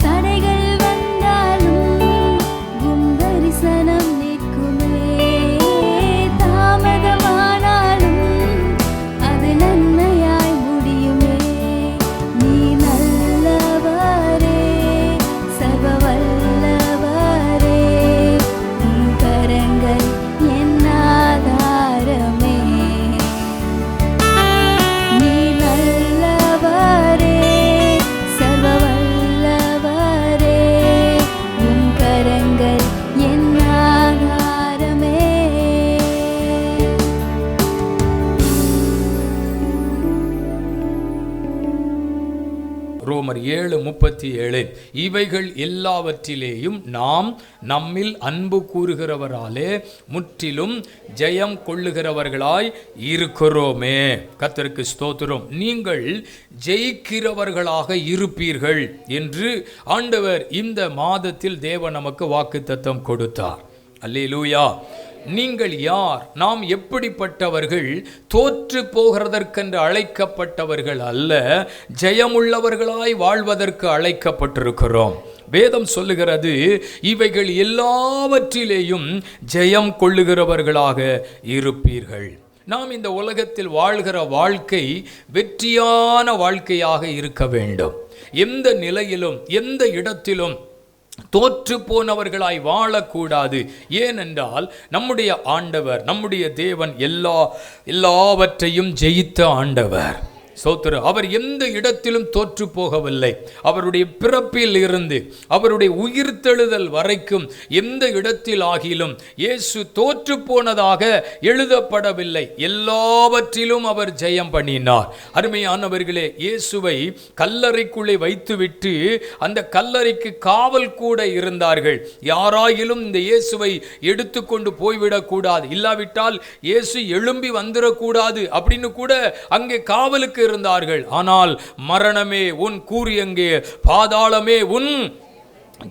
தடைகள் வந்தாலும் உம் தரிசனம் நிற்குமே. தாமதமானாலும் அது நன்மையாய் முடியுமே. நீ நல்லவரே, சர்வ வல்லவரே, உம் கரங்கள் என் ஆதாரமே. நீ நல்லவரே, சர்வ வல்லவரே, உம் கரங்கள் என் ஆதாரமே. ரோமர் 7:37 இவைகள் எல்லாவற்றிலேயும் நாம் நம்மில் அன்பு கூறுகிறவராலே முற்றிலும் ஜெயம் கொள்ளுகிறவர்களாய் இருக்கிறோமே. கர்த்தருக்கு ஸ்தோத்திரம். நீங்கள் ஜெயிக்கிறவர்களாக இருப்பீர்கள் என்று ஆண்டவர் இந்த மாதத்தில் தேவன் நமக்கு வாக்குத்தத்தம் கொடுத்தார். அல்லேலூயா. நீங்கள் யார்? நாம் எப்படிப்பட்டவர்கள்? தோற்று போகிறதற்கென்று அழைக்கப்பட்டவர்கள் அல்ல, ஜெயமுள்ளவர்களாய் வாழ்வதற்கு அழைக்கப்பட்டிருக்கிறோம். வேதம் சொல்லுகிறது, இவைகள் எல்லாவற்றிலேயும் ஜெயம் கொள்ளுகிறவர்களாக இருப்பீர்கள். நாம் இந்த உலகத்தில் வாழ்கிற வாழ்க்கை வெற்றியான வாழ்க்கையாக இருக்க வேண்டும். எந்த நிலையிலும் எந்த இடத்திலும் தோற்று போனவர்களாய் வாழக்கூடாது. ஏனென்றால் நம்முடைய ஆண்டவர், நம்முடைய தேவன் எல்லாவற்றையும் ஜெயித்த ஆண்டவர். சோத்திரம். அவர் எந்த இடத்திலும் தோற்று போகவில்லை. அவருடைய பிறப்பில் இருந்து அவருடைய உயிர்த்தெழுதல் வரைக்கும் எந்த இடத்தில் ஆகிலும் இயேசு தோற்று போனதாக எழுதப்படவில்லை. எல்லாவற்றிலும் அவர் ஜெயம் பண்ணினார். அருமையானவர்களே, இயேசுவை கல்லறைக்குள்ளே வைத்துவிட்டு அந்த கல்லறைக்கு காவல் கூட இருந்தார்கள். யாராயிலும் இந்த இயேசுவை எடுத்துக்கொண்டு போய்விடக்கூடாது, இல்லாவிட்டால் இயேசு எழும்பி வந்துடக்கூடாது அப்படின்னு கூட அங்கே காவலுக்கு இருந்தார்கள். ஆனால் மரணமே உன் கூறு எங்கே, பாதாளமே உன்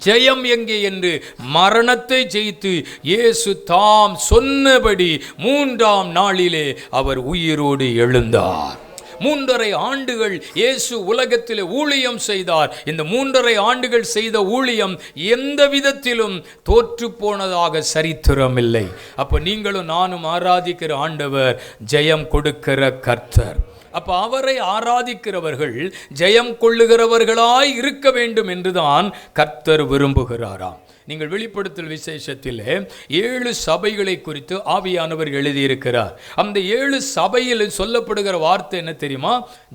ஜெயம் எங்கே என்று மரணத்தை ஜெயித்து இயேசு தாம் சொன்னபடி 3ஆம் நாளிலே அவர் உயிரோடு எழுந்தார். 3.5 ஆண்டுகள் இயேசு உலகத்தில் ஊழியம் செய்தார். இந்த 3.5 ஆண்டுகள் செய்த ஊழியம் எந்த விதத்திலும் தோற்று போனதாக சரித்திரம் இல்லை. அப்ப நீங்களும் நானும் ஆராதிக்கிற ஆண்டவர் ஜெயம் கொடுக்கிற கர்த்தர். அப்ப அவரை ஆராதிக்கிறவர்கள் ஜெயம் கொள்ளுகிறவர்களாய் இருக்க வேண்டும் என்றுதான் கர்த்தர் விரும்புகிறாராம். நீங்கள் வெளிப்படுத்தல் விசேஷத்திலே 7 சபைகளை குறித்து ஆவியானவர் எழுதியிருக்கிறார். அந்த 7 சபையில் சொல்லப்படுகிற வார்த்தை என்ன தெரியுமா?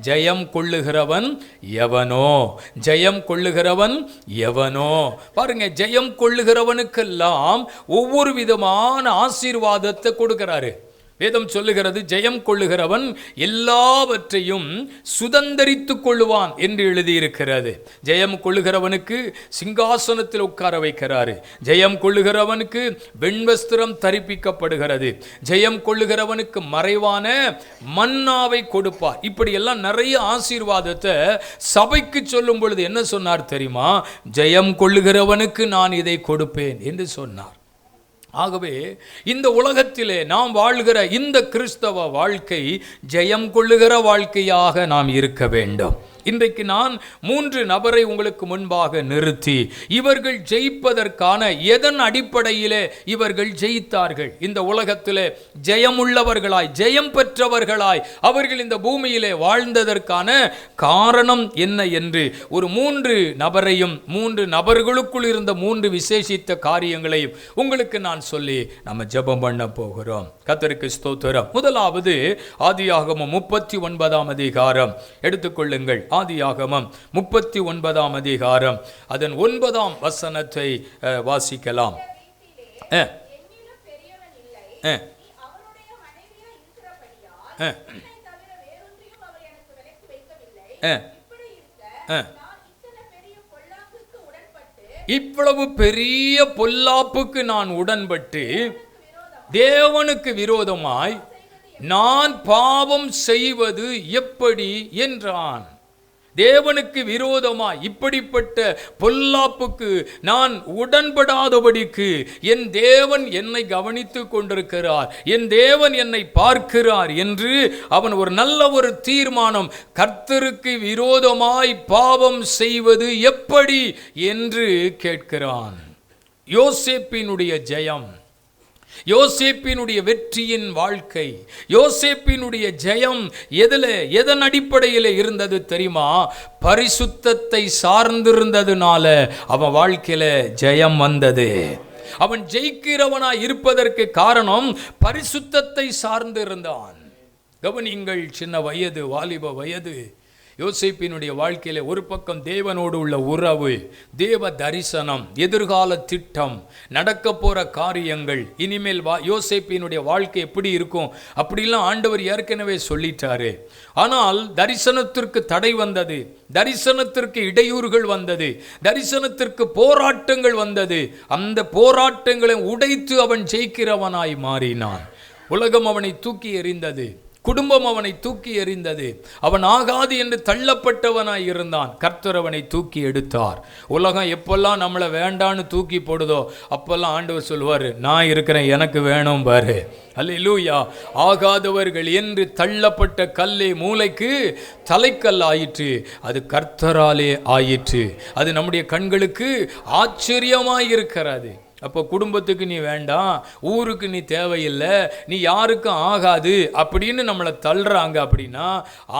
ஜெயம் கொள்ளுகிறவன் எவனோ, ஜெயம் கொள்ளுகிறவன் எவனோ. பாருங்க, ஜெயம் கொள்ளுகிறவனுக்கெல்லாம் ஒவ்வொரு விதமான ஆசீர்வாதத்தை கொடுக்கிறாரு. வேதம் சொல்லுகிறது, ஜெயம் கொள்ளுகிறவன் எல்லாவற்றையும் சுதந்தரித்துக் கொள்ளுவான் என்று எழுதியிருக்கிறது. ஜெயம் கொள்ளுகிறவனுக்கு சிங்காசனத்தில் உட்கார வைக்கிறாரு. ஜெயம் கொள்ளுகிறவனுக்கு வெண்வஸ்திரம் தரிப்பிக்கப்படுகிறது. ஜெயம் கொள்ளுகிறவனுக்கு மறைவான மன்னாவை கொடுப்பார். இப்படி எல்லாம் நிறைய ஆசீர்வாதத்தை சபைக்கு சொல்லும் பொழுது என்ன சொன்னார் தெரியுமா? ஜெயம் கொள்ளுகிறவனுக்கு நான் இதை கொடுப்பேன் என்று சொன்னார். ஆகவே இந்த உலகத்திலே நாம் வாழ்கிற இந்த கிறிஸ்தவ வாழ்க்கை ஜெயம் கொள்ளுகிற வாழ்க்கையாக நாம் இருக்க வேண்டும். இன்றைக்கு நான் 3 நபரை உங்களுக்கு முன்பாக நிறுத்தி, இவர்கள் ஜெயிப்பதற்கான எதன் அடிப்படையிலே இவர்கள் ஜெயித்தார்கள், இந்த உலகத்திலே ஜெயமுள்ளவர்களாய் ஜெயம் பெற்றவர்களாய் அவர்கள் இந்த பூமியிலே வாழ்ந்ததற்கான காரணம் என்ன என்று ஒரு 3 நபரையும் 3 நபர்களுக்குள் இருந்த 3 விசேஷித்த காரியங்களையும் உங்களுக்கு நான் சொல்லி நம்ம ஜெபம் பண்ண போகிறோம். கர்த்தருக்கு ஸ்தோத்திரம். முதலாவது ஆதியாகமம் 39ஆம் அதிகாரம் எடுத்துக்கொள்ளுங்கள். ஆதியாகமம் 39ஆம் அதிகாரம் அதன் 9ஆம் வசனத்தை வாசிக்கலாம். இவ்வளவு பெரிய பொல்லாப்புக்கு நான் உடன்பட்டு தேவனுக்கு விரோதமாய் நான் பாவம் செய்வது எப்படி என்றான். தேவனுக்கு விரோதமாய் இப்படிப்பட்ட பொல்லாப்புக்கு நான் உடன்படாதபடிக்கு என் தேவன் என்னை கவனித்துக் கொண்டிருக்கிறார், என் தேவன் என்னை பார்க்கிறார் என்று அவன் ஒரு நல்ல ஒரு தீர்மானம், கர்த்தருக்கு விரோதமாய் பாவம் செய்வது எப்படி என்று கேட்கிறான். யோசேப்பினுடைய ஜெயம், யோசேப்பினுடைய வெற்றியின் வாழ்க்கை, யோசேப்பினுடைய ஜெயம் எதன் அடிப்படையில் இருந்தது தெரியுமா? பரிசுத்தத்தை சார்ந்திருந்ததுனால அவன் வாழ்க்கையில ஜெயம் வந்தது. அவன் ஜெயிக்கிறவனாய் இருப்பதற்கு காரணம் பரிசுத்தத்தை சார்ந்திருந்தான். கவனிங்கள், சின்ன வயது, வாலிப வயது யோசேப்பினுடைய வாழ்க்கையில ஒரு பக்கம் தேவனோடு உள்ள உறவு, தேவ தரிசனம், எதிர்கால திட்டம், நடக்க போற காரியங்கள், இனிமேல் யோசேப்பினுடைய வாழ்க்கை எப்படி இருக்கும் அப்படிலாம் ஆண்டவர் ஏற்கனவே சொல்லிட்டாரு. ஆனால் தரிசனத்திற்கு தடை வந்தது, தரிசனத்திற்கு இடையூறுகள் வந்தது, தரிசனத்திற்கு போராட்டங்கள் வந்தது. அந்த போராட்டங்களை உடைத்து அவன் ஜெயிக்கிறவனாய் மாறினான். உலகம் அவனை தூக்கி எறிந்தது, குடும்பம் அவனை தூக்கி எறிந்தது, அவன் ஆகாது என்று தள்ளப்பட்டவனாய் இருந்தான். கர்த்தர் அவனை தூக்கி எடுத்தார். உலகம் எப்பெல்லாம் நம்மளை வேண்டான்னு தூக்கி போடுதோ அப்பெல்லாம் ஆண்டவர் சொல்வார், நான் இருக்கிறேன், எனக்கு வேணும் பாரு. அல்லேலூயா. ஆகாதவர்கள் என்று தள்ளப்பட்ட கல்லே மூளைக்கு தலைக்கல் ஆயிற்று, அது கர்த்தராலே ஆயிற்று. அது நம்முடைய கண்களுக்கு ஆச்சரியமாயிருக்கிறது. அப்போ குடும்பத்துக்கு நீ வேண்டாம், ஊருக்கு நீ தேவையில்லை, நீ யாருக்கும் ஆகாது அப்படின்னு நம்மளை தள்ளுறாங்க அப்படின்னா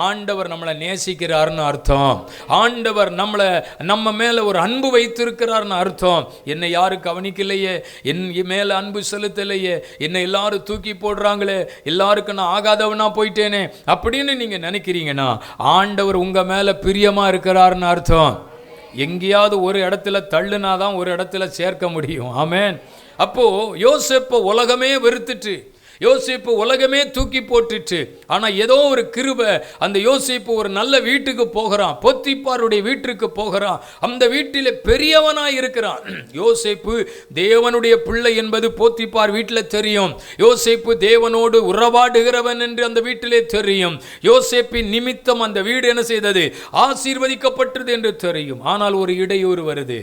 ஆண்டவர் நம்மளை நேசிக்கிறாருன்னு அர்த்தம். ஆண்டவர் நம்ம மேலே ஒரு அன்பு வைத்திருக்கிறார்னு அர்த்தம். என்னை யாரும் கவனிக்கலையே, என் மேலே அன்பு செலுத்தலையே, என்னை எல்லாரும் தூக்கி போடுறாங்களே, எல்லாருக்கும் நான் ஆகாதவனா போயிட்டேனே அப்படின்னு நீங்கள் நினைக்கிறீங்கன்னா ஆண்டவர் உங்கள் மேலே பிரியமாக இருக்கிறாருன்னு அர்த்தம். எங்கேயாவது ஒரு இடத்துல தள்ளுனாதான் ஒரு இடத்துல சேர்க்க முடியும். ஆமென். அப்போ யோசேப்பு உலகமே வெறுத்துட்டு, யோசேப்பு உலகமே தூக்கி போட்டுச்சு. ஆனால் ஏதோ ஒரு கிருபை, அந்த யோசேப்பு ஒரு நல்ல வீட்டுக்கு போகிறான், போத்திப்பாருடைய வீட்டுக்கு போகிறான். அந்த வீட்டில் பெரியவனாய் இருக்கிறான். யோசேப்பு தேவனுடைய பிள்ளை என்பது போத்திப்பார் வீட்டில் தெரியும். யோசேப்பு தேவனோடு உறவாடுகிறவன் என்று அந்த வீட்டிலே தெரியும். யோசேப்பின் நிமித்தம் அந்த வீடு என்ன செய்தது? ஆசீர்வதிக்கப்பட்டது என்று தெரியும். ஆனால் ஒரு இடையூறு வருது,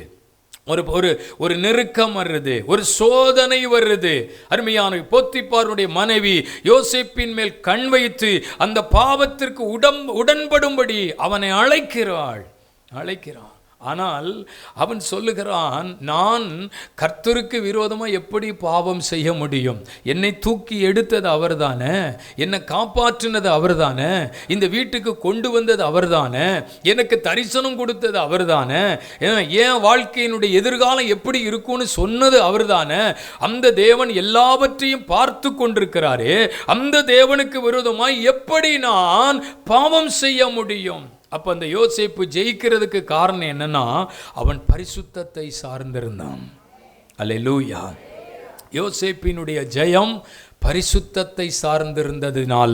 ஒரு நெருக்கம் வருது, ஒரு சோதனை வருது. அருமையான போத்திப்பாருடைய மனைவி யோசேப்பின் மேல் கண் வைத்து அந்த பாவத்திற்கு உடன்படும்படி அவனை அழைக்கிறாள். ஆனால் அவன் சொல்லுகிறான், நான் கர்த்தருக்கு விரோதமாக எப்படி பாவம் செய்ய முடியும்? என்னை தூக்கி எடுத்தது அவர்தானே, என்னை காப்பாற்றினது அவர்தானே, இந்த வீட்டுக்கு கொண்டு வந்தது அவர்தானே, எனக்கு தரிசனம் கொடுத்தது அவர்தானே, என் வாழ்க்கையினுடைய எதிர்காலம் எப்படி இருக்கும்னு சொன்னது அவர்தானே. அந்த தேவன் எல்லாவற்றையும் பார்த்து கொண்டிருக்கிறாரே, அந்த தேவனுக்கு விரோதமாய் எப்படி நான் பாவம் செய்ய முடியும்? அப்போ அந்த யோசேப்பு ஜெயிக்கிறதுக்கு காரணம் என்னன்னா, அவன் பரிசுத்தத்தை சார்ந்திருந்தான். அல்லேலூயா. யோசேப்பினுடைய ஜெயம் பரிசுத்தத்தை சார்ந்திருந்ததுனால.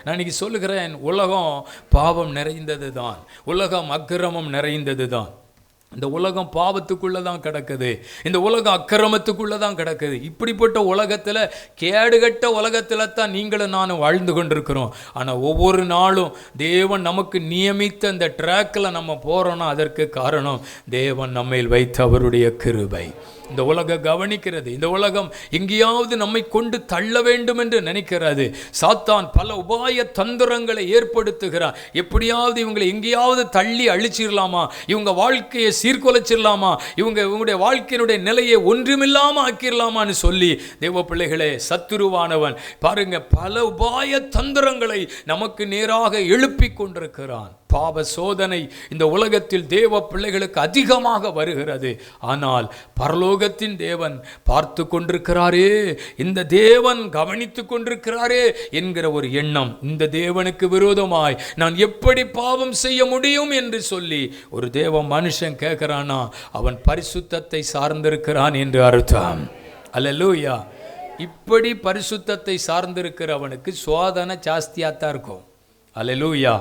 நான் இன்னைக்கு சொல்லுகிறேன், உலகம் பாவம் நிறைந்தது தான், உலகம் அக்கிரமம் நிறைந்தது தான். இந்த உலகம் பாவத்துக்குள்ளே தான் கிடக்குது, இந்த உலகம் அக்கிரமத்துக்குள்ளே தான் கிடக்குது. இப்படிப்பட்ட உலகத்தில், கேடுகட்ட உலகத்தில் தான் நீங்களும் நானும் வாழ்ந்து கொண்டிருக்கிறோம். ஆனால் ஒவ்வொரு நாளும் தேவன் நமக்கு நியமித்த இந்த ட்ராக்கில் நம்ம போகிறோன்னா அதற்கு காரணம் தேவன் நம்மையில் வைத்த அவருடைய கிருபை. இந்த உலகம் கவனிக்கிறது, இந்த உலகம் எங்கேயாவது நம்மை கொண்டு தள்ள வேண்டும் என்று நினைக்கிறது. சாத்தான் பல உபாய தந்திரங்களை ஏற்படுத்துகிறார். எப்படியாவது இவங்களை எங்கேயாவது தள்ளி அழிச்சிடலாமா, இவங்க வாழ்க்கையை சீர்குலைச்சிடலாமா, இவங்களுடைய வாழ்க்கையினுடைய நிலையை ஒன்றுமில்லாமல் ஆக்கிடலாமான்னு சொல்லி தேவ பிள்ளைகளே, சத்துருவானவன் பாருங்க பல உபாய தந்திரங்களை நமக்கு நேராக எழுப்பி கொண்டிருக்கிறான். பாவ சோதனை இந்த உலகத்தில் தேவ பிள்ளைகளுக்கு அதிகமாக வருகிறது. ஆனால் பரலோகத்தின் தேவன் பார்த்து கொண்டிருக்கிறாரே, இந்த தேவன் கவனித்து கொண்டிருக்கிறாரே என்கிற ஒரு எண்ணம், இந்த தேவனுக்கு விரோதமாய் நான் எப்படி பாவம் செய்ய முடியும் என்று சொல்லி ஒரு தேவ மனுஷன் கேட்கிறானா, அவன் பரிசுத்தத்தை சார்ந்திருக்கிறான் என்று அர்த்தம். அல்லேலூயா. இப்படி பரிசுத்தத்தை சார்ந்திருக்கிறவனுக்கு சோதனை ஜாஸ்தியாத்தான் இருக்கும். அல்லேலூயா.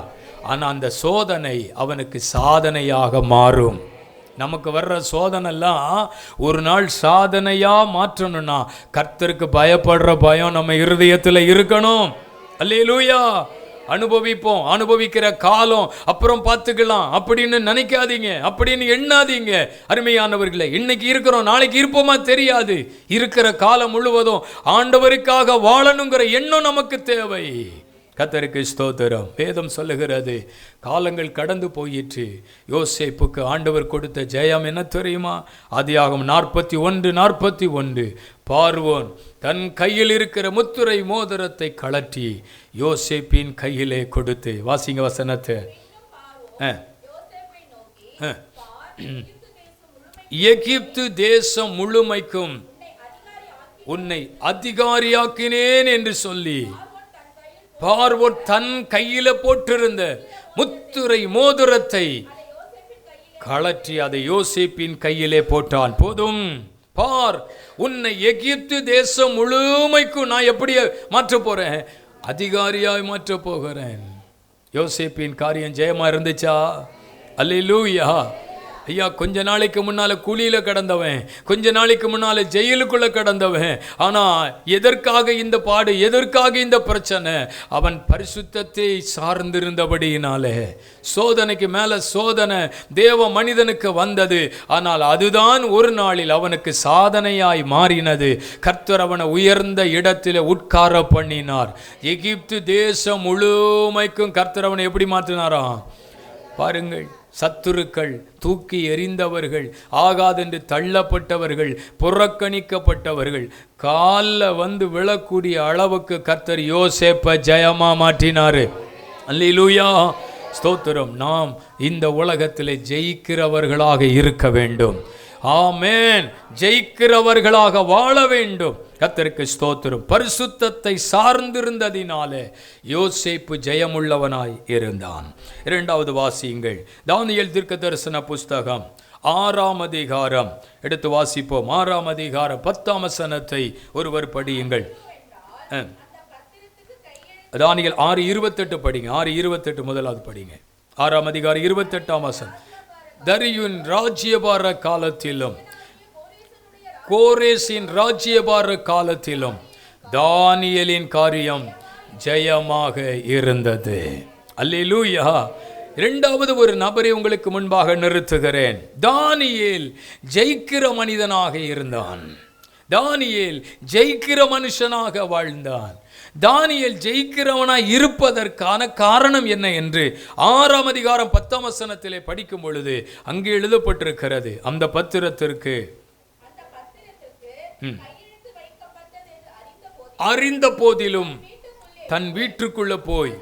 ஆனால் அந்த சோதனை அவனுக்கு சாதனையாக மாறும். நமக்கு வர்ற சோதனைலாம் ஒரு நாள் சாதனையாக மாற்றணும்னா கர்த்தருக்கு பயப்படுற பயம் நம்ம இருதயத்தில் இருக்கணும். அல்லேலூயா. அனுபவிப்போம், அனுபவிக்கிற காலம் அப்புறம் பார்த்துக்கலாம் அப்படின்னு நினைக்காதீங்க, அப்படின்னு எண்ணாதீங்க. அருமையானவர்களே, இன்னைக்கு இருக்கிறோம், நாளைக்கு இருப்போமா தெரியாது. இருக்கிற காலம் முழுவதும் ஆண்டவருக்காக வாழணுங்கிற எண்ணம் நமக்கு தேவை. கர்த்தருக்கு ஸ்தோத்திரம். வேதம் சொல்லுகிறது, காலங்கள் கடந்து போயிற்று. யோசேப்புக்கு ஆண்டவர் கொடுத்த ஜெயம் என்ன தெரியுமா? ஆதியாகமம் 41:41. பார்வோன் தன் கையில் இருக்கிற முத்துரை மோதிரத்தை கழற்றி யோசேப்பின் கையிலே கொடுத்து, வாசிங்க வசனத்தை. எகிப்து தேசம் முழுமைக்கும் உன்னை அதிகாரியாக்கினேன் என்று சொல்லி பார்வோன் தன் கையில போட்டிருந்த முத்துரை மோதிரத்தை கழற்றி அதை யோசேப்பின் கையிலே போட்டான். போதும், பார், உன்னை எகிப்து தேசம் முழுமைக்கும் நான் எப்படி மாற்ற போறேன்? அதிகாரியாய் மாற்ற போகிறேன். யோசேப்பின் காரியம் ஜெயமா இருந்துச்சா? அல்லேலூயா. ஐயா, கொஞ்ச நாளைக்கு முன்னால குழியில கடந்தவன், கொஞ்ச நாளைக்கு முன்னால ஜெயிலுக்குள்ள கடந்தவன். ஆனா எதற்காக இந்த பாடு, எதற்காக இந்த பிரச்சனை? அவன் பரிசுத்தத்தை சார்ந்திருந்தபடியினாலே சோதனைக்கு மேல சோதனை தேவ மனிதனுக்கு வந்தது. ஆனால் அதுதான் ஒரு நாளில் அவனுக்கு சாதனையாய் மாறினது. கர்த்தர் அவனை உயர்ந்த இடத்தில் உட்கார பண்ணினார். எகிப்து தேசம் முழுமைக்கும் கர்த்தர் அவனை எப்படி மாற்றினாராம் பாருங்கள். சத்துருக்கள், தூக்கி எறிந்தவர்கள், ஆகாதென்று தள்ளப்பட்டவர்கள், புறக்கணிக்கப்பட்டவர்கள் காலில் வந்து விழக்கூடிய அளவுக்கு கர்த்தர் யோசேப்பை ஜெயமா மாற்றினாரு. அல்லேலூயா, ஸ்தோத்திரம். நாம் இந்த உலகத்திலே ஜெயிக்கிறவர்களாக இருக்க வேண்டும். ஆமென். ஜெயிக்கிறவர்களாக வாழ வேண்டும். கர்த்தருக்கு ஸ்தோத்திரம். பரிசுத்தத்தை சார்ந்திருந்ததினாலே யோசேப்பு ஜெயமுள்ளவனாய் இருந்தான். இரண்டாவது வாசியுங்கள், தானியேல் தீர்க்கதரிசன புஸ்தகம் 6ஆம் அதிகாரம் எடுத்து வாசிப்போம். 6ஆம் அதிகாரம் 10ஆம் வசனத்தை ஒருவர் படியுங்கள். தானியேல் 6:28 படிங்க. 6:28 முதலாவது படிங்க. 6ஆம் அதிகாரம் 28ஆம் வசனம். தரியுவின் ராஜ்யபார காலத்திலும் கோரேசின் ராஜ்யபார காலத்திலும் தானியேலின் காரியம் ஜெயமாக இருந்தது. அல்லேலூயா. இரண்டாவது ஒரு நபரை உங்களுக்கு முன்பாக நிறுத்துகிறேன். தானியேல் ஜெயிக்கிற மனிதனாக இருந்தான். தானியேல் ஜெயிக்கிற மனுஷனாக வாழ்ந்தான். தானியேல் ஜெயிக்கிறவனாய் இருப்பதற்கான காரணம் என்ன என்று 6ஆம் அதிகாரம் 10ஆம் வசனத்திலே படிக்கும் பொழுது அங்கே எழுதப்பட்டிருக்கிறது. அந்த பத்திரத்திற்கு அறிந்த போதிலும் தன் வீட்டுக்குள்ள போய்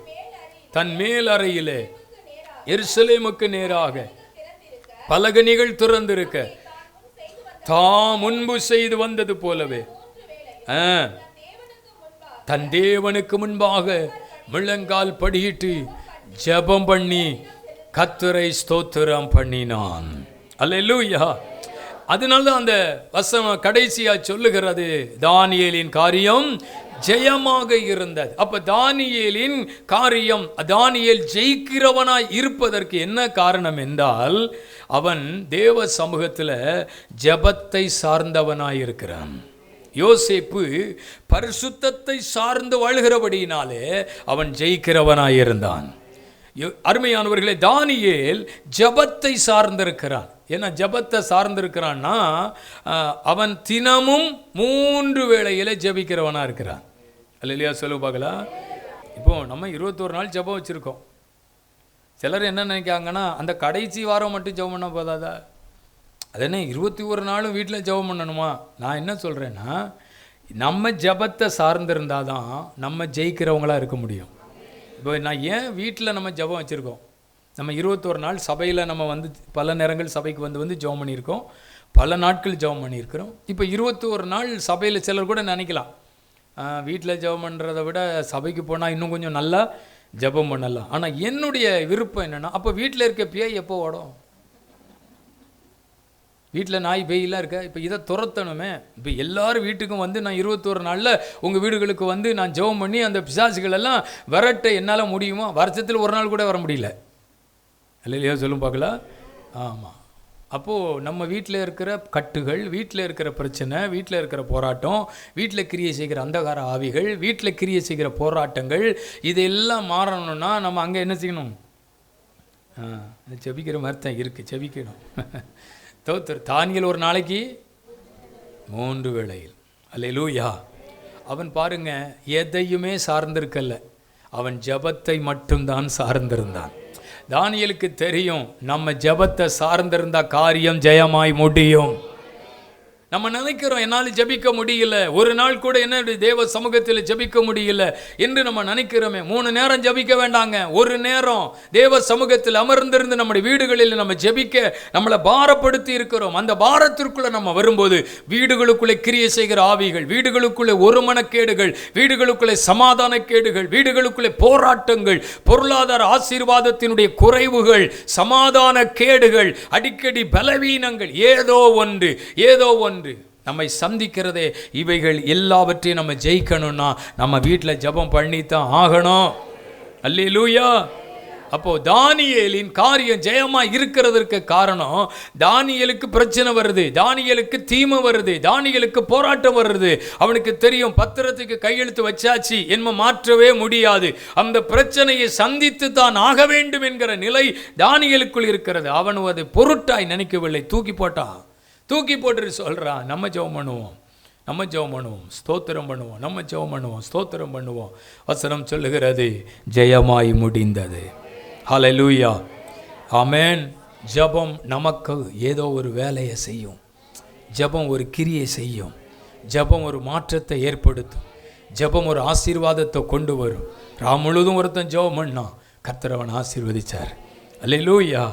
தன் மேல் அறையிலே எருசலேமுக்கு நேராக பலகணிகள் திறந்திருக்க தாம் முன்பு செய்து வந்தது போலவே தன் தேவனுக்கு முன்பாக முழங்கால் படியிட்டு ஜெபம் பண்ணி கர்த்தரை ஸ்தோத்திரம் பண்ணினான். அல்லேலூயா. அதனால அந்த வசனம் கடைசியா சொல்லுகிறது, தானியேலின் காரியம் ஜெயமாக இருந்தது. அப்ப தானியேலின் காரியம், தானியேல் ஜெயிக்கிறவனாய் இருப்பதற்கு என்ன காரணம் என்றால், அவன் தேவ சமூகத்தில் ஜெபத்தை சார்ந்தவனாய் இருக்கிறான். யோசேப்பு பரிசுத்தத்தை சார்ந்து வாழ்கிறபடியினாலே அவன் ஜெயிக்கிறவனாயிருந்தான். அருமையானவர்களே, தானியேல் ஜெபத்தை சார்ந்திருக்கிறான். ஏன்னா ஜெபத்தை சார்ந்திருக்கிறான்னா அவன் தினமும் 3 வேளையில ஜெபிக்கிறவனா இருக்கிறான். அல்லேலூயா. சொல்லுங்க பார்க்கலாம். இப்போ நம்ம 21 நாள் ஜெபம் வச்சிருக்கோம். சிலர் என்ன நினைக்காங்கன்னா, அந்த கடைசி வாரம் மட்டும் ஜெபம் பண்ண போதாதா? அதனே 21 நாளும் வீட்டில் ஜெபம் பண்ணணுமா? நான் என்ன சொல்கிறேன்னா, நம்ம ஜெபத்தை சார்ந்திருந்தால் தான் நம்ம ஜெயிக்கிறவங்களாக இருக்க முடியும். இப்போ நான் ஏன் வீட்டில் நம்ம ஜெபம் வச்சுருக்கோம்? நம்ம 21 நாள் சபையில் நம்ம வந்து பல நேரங்கள் சபைக்கு வந்து ஜெபம் பண்ணியிருக்கோம், பல நாட்கள் ஜெபம் பண்ணியிருக்கிறோம். இப்போ 21 நாள் சபையில் சிலர் கூட நினைக்கலாம், வீட்டில் ஜெபம் பண்ணுறதை விட சபைக்கு போனால் இன்னும் கொஞ்சம் நல்லா ஜெபம் பண்ணலாம். ஆனால் என்னுடைய விருப்பம் என்னென்னா, அப்போ வீட்டில் இருக்க பேய் எப்போ ஓடும்? வீட்டில் நாய் பேயெல்லாம் இருக்க, இப்போ இதை துரத்தணுமே. இப்போ எல்லாரும் வீட்டுக்கும் வந்து நான் 21 நாளில் உங்கள் வீடுகளுக்கு வந்து நான் ஜெபம் பண்ணி அந்த பிசாசுகள் எல்லாம் விரட்ட என்னால் முடியுமா? வருஷத்தில் ஒரு நாள் கூட வர முடியல. இல்லையா? சொல்லும் பார்க்கலாம். ஆமாம். அப்போது நம்ம வீட்டில் இருக்கிற கட்டுகள், வீட்டில் இருக்கிற பிரச்சனை, வீட்டில் இருக்கிற போராட்டம், வீட்டில் கிரியை செய்கிற அந்தகார ஆவிகள், வீட்டில் கிரியை செய்கிற போராட்டங்கள், இதெல்லாம் மாறணும்னா நம்ம அங்கே என்ன செய்யணும்? ஜெபிக்கிற மாதிரி தான் இருக்குது, ஜெபிக்கணும். தானியேல் ஒரு நாளைக்கு 3 வேளையில். அல்லேலூயா. அவன் பாருங்க எதையுமே சார்ந்திருக்கல, அவன் ஜெபத்தை மட்டும்தான் சார்ந்திருந்தான். தானியேலுக்கு தெரியும், நம்ம ஜெபத்தை சார்ந்திருந்தா காரியம் ஜெயமாய் முடியும். நம்ம நினைக்கிறோம் என்னால் ஜெபிக்க முடியல, ஒரு நாள் கூட என்ன தேவ சமூகத்தில் ஜெபிக்க முடியல என்று நம்ம நினைக்கிறோமே. 3 நேரம் ஜெபிக்க வேண்டாங்க, ஒரு நேரம் தேவ சமூகத்தில் அமர்ந்திருந்து நம்முடைய வீடுகளில் நம்ம ஜெபிக்க நம்மளை பாரப்படுத்தி இருக்கிறோம். அந்த பாரத்திற்குள்ள நம்ம வரும்போது வீடுகளுக்குள்ளே கிரியை செய்கிற ஆவிகள், வீடுகளுக்குள்ளே ஒருமனக்கேடுகள், வீடுகளுக்குள்ளே சமாதான கேடுகள், வீடுகளுக்குள்ளே போராட்டங்கள், பொருளாதார ஆசீர்வாதத்தினுடைய குறைவுகள், சமாதான கேடுகள், அடிக்கடி பலவீனங்கள், ஏதோ ஒன்று நம்மை சந்திக்கிறதே. இவைகள் எல்லாவற்றையும் நம்ம ஜெயிக்கணும்னா நம்ம வீட்டில் ஜெபம் பண்ணித்தான் ஆகணும். அல்லேலூயா. அப்போ தானியேலின் காரியம் ஜெயமா இருக்கிறதற்கு காரணம், தானியேலுக்கு பிரச்சனை வருது, தானியேலுக்கு தீமை வருது, தானியேலுக்கு போராட்டம் வருது. அவனுக்கு தெரியும் பத்திரத்துக்கு கையெழுத்து வச்சாச்சு, என்ன மாற்றவே முடியாது, அந்த பிரச்சனையை சந்தித்து தான் ஆக வேண்டும் என்கிற நிலை தானியேலுக்குள் இருக்கிறது. அவன் அது பொருட்டாய் நினைக்கவில்லை, தூக்கி போட்டு சொல்கிறான், நம்ம ஜெபம் பண்ணுவோம், ஸ்தோத்திரம் பண்ணுவோம், நம்ம ஜெபம் பண்ணுவோம், ஸ்தோத்திரம் பண்ணுவோம். வசனம் சொல்லுகிறது ஜெயமாய் முடிந்தது. ஹல்லேலூயா, ஆமென். ஜெபம் நமக்கு ஏதோ ஒரு வேலையை செய்யும், ஜெபம் ஒரு கிரியை செய்யும், ஜெபம் ஒரு மாற்றத்தை ஏற்படுத்தும், ஜெபம் ஒரு ஆசீர்வாதத்தை கொண்டு வரும். முழுதும் ஒருத்தன் ஜெபம் பண்ணான், கர்த்தர் அவன் ஆசீர்வதிச்சார். அல்லேலூயா,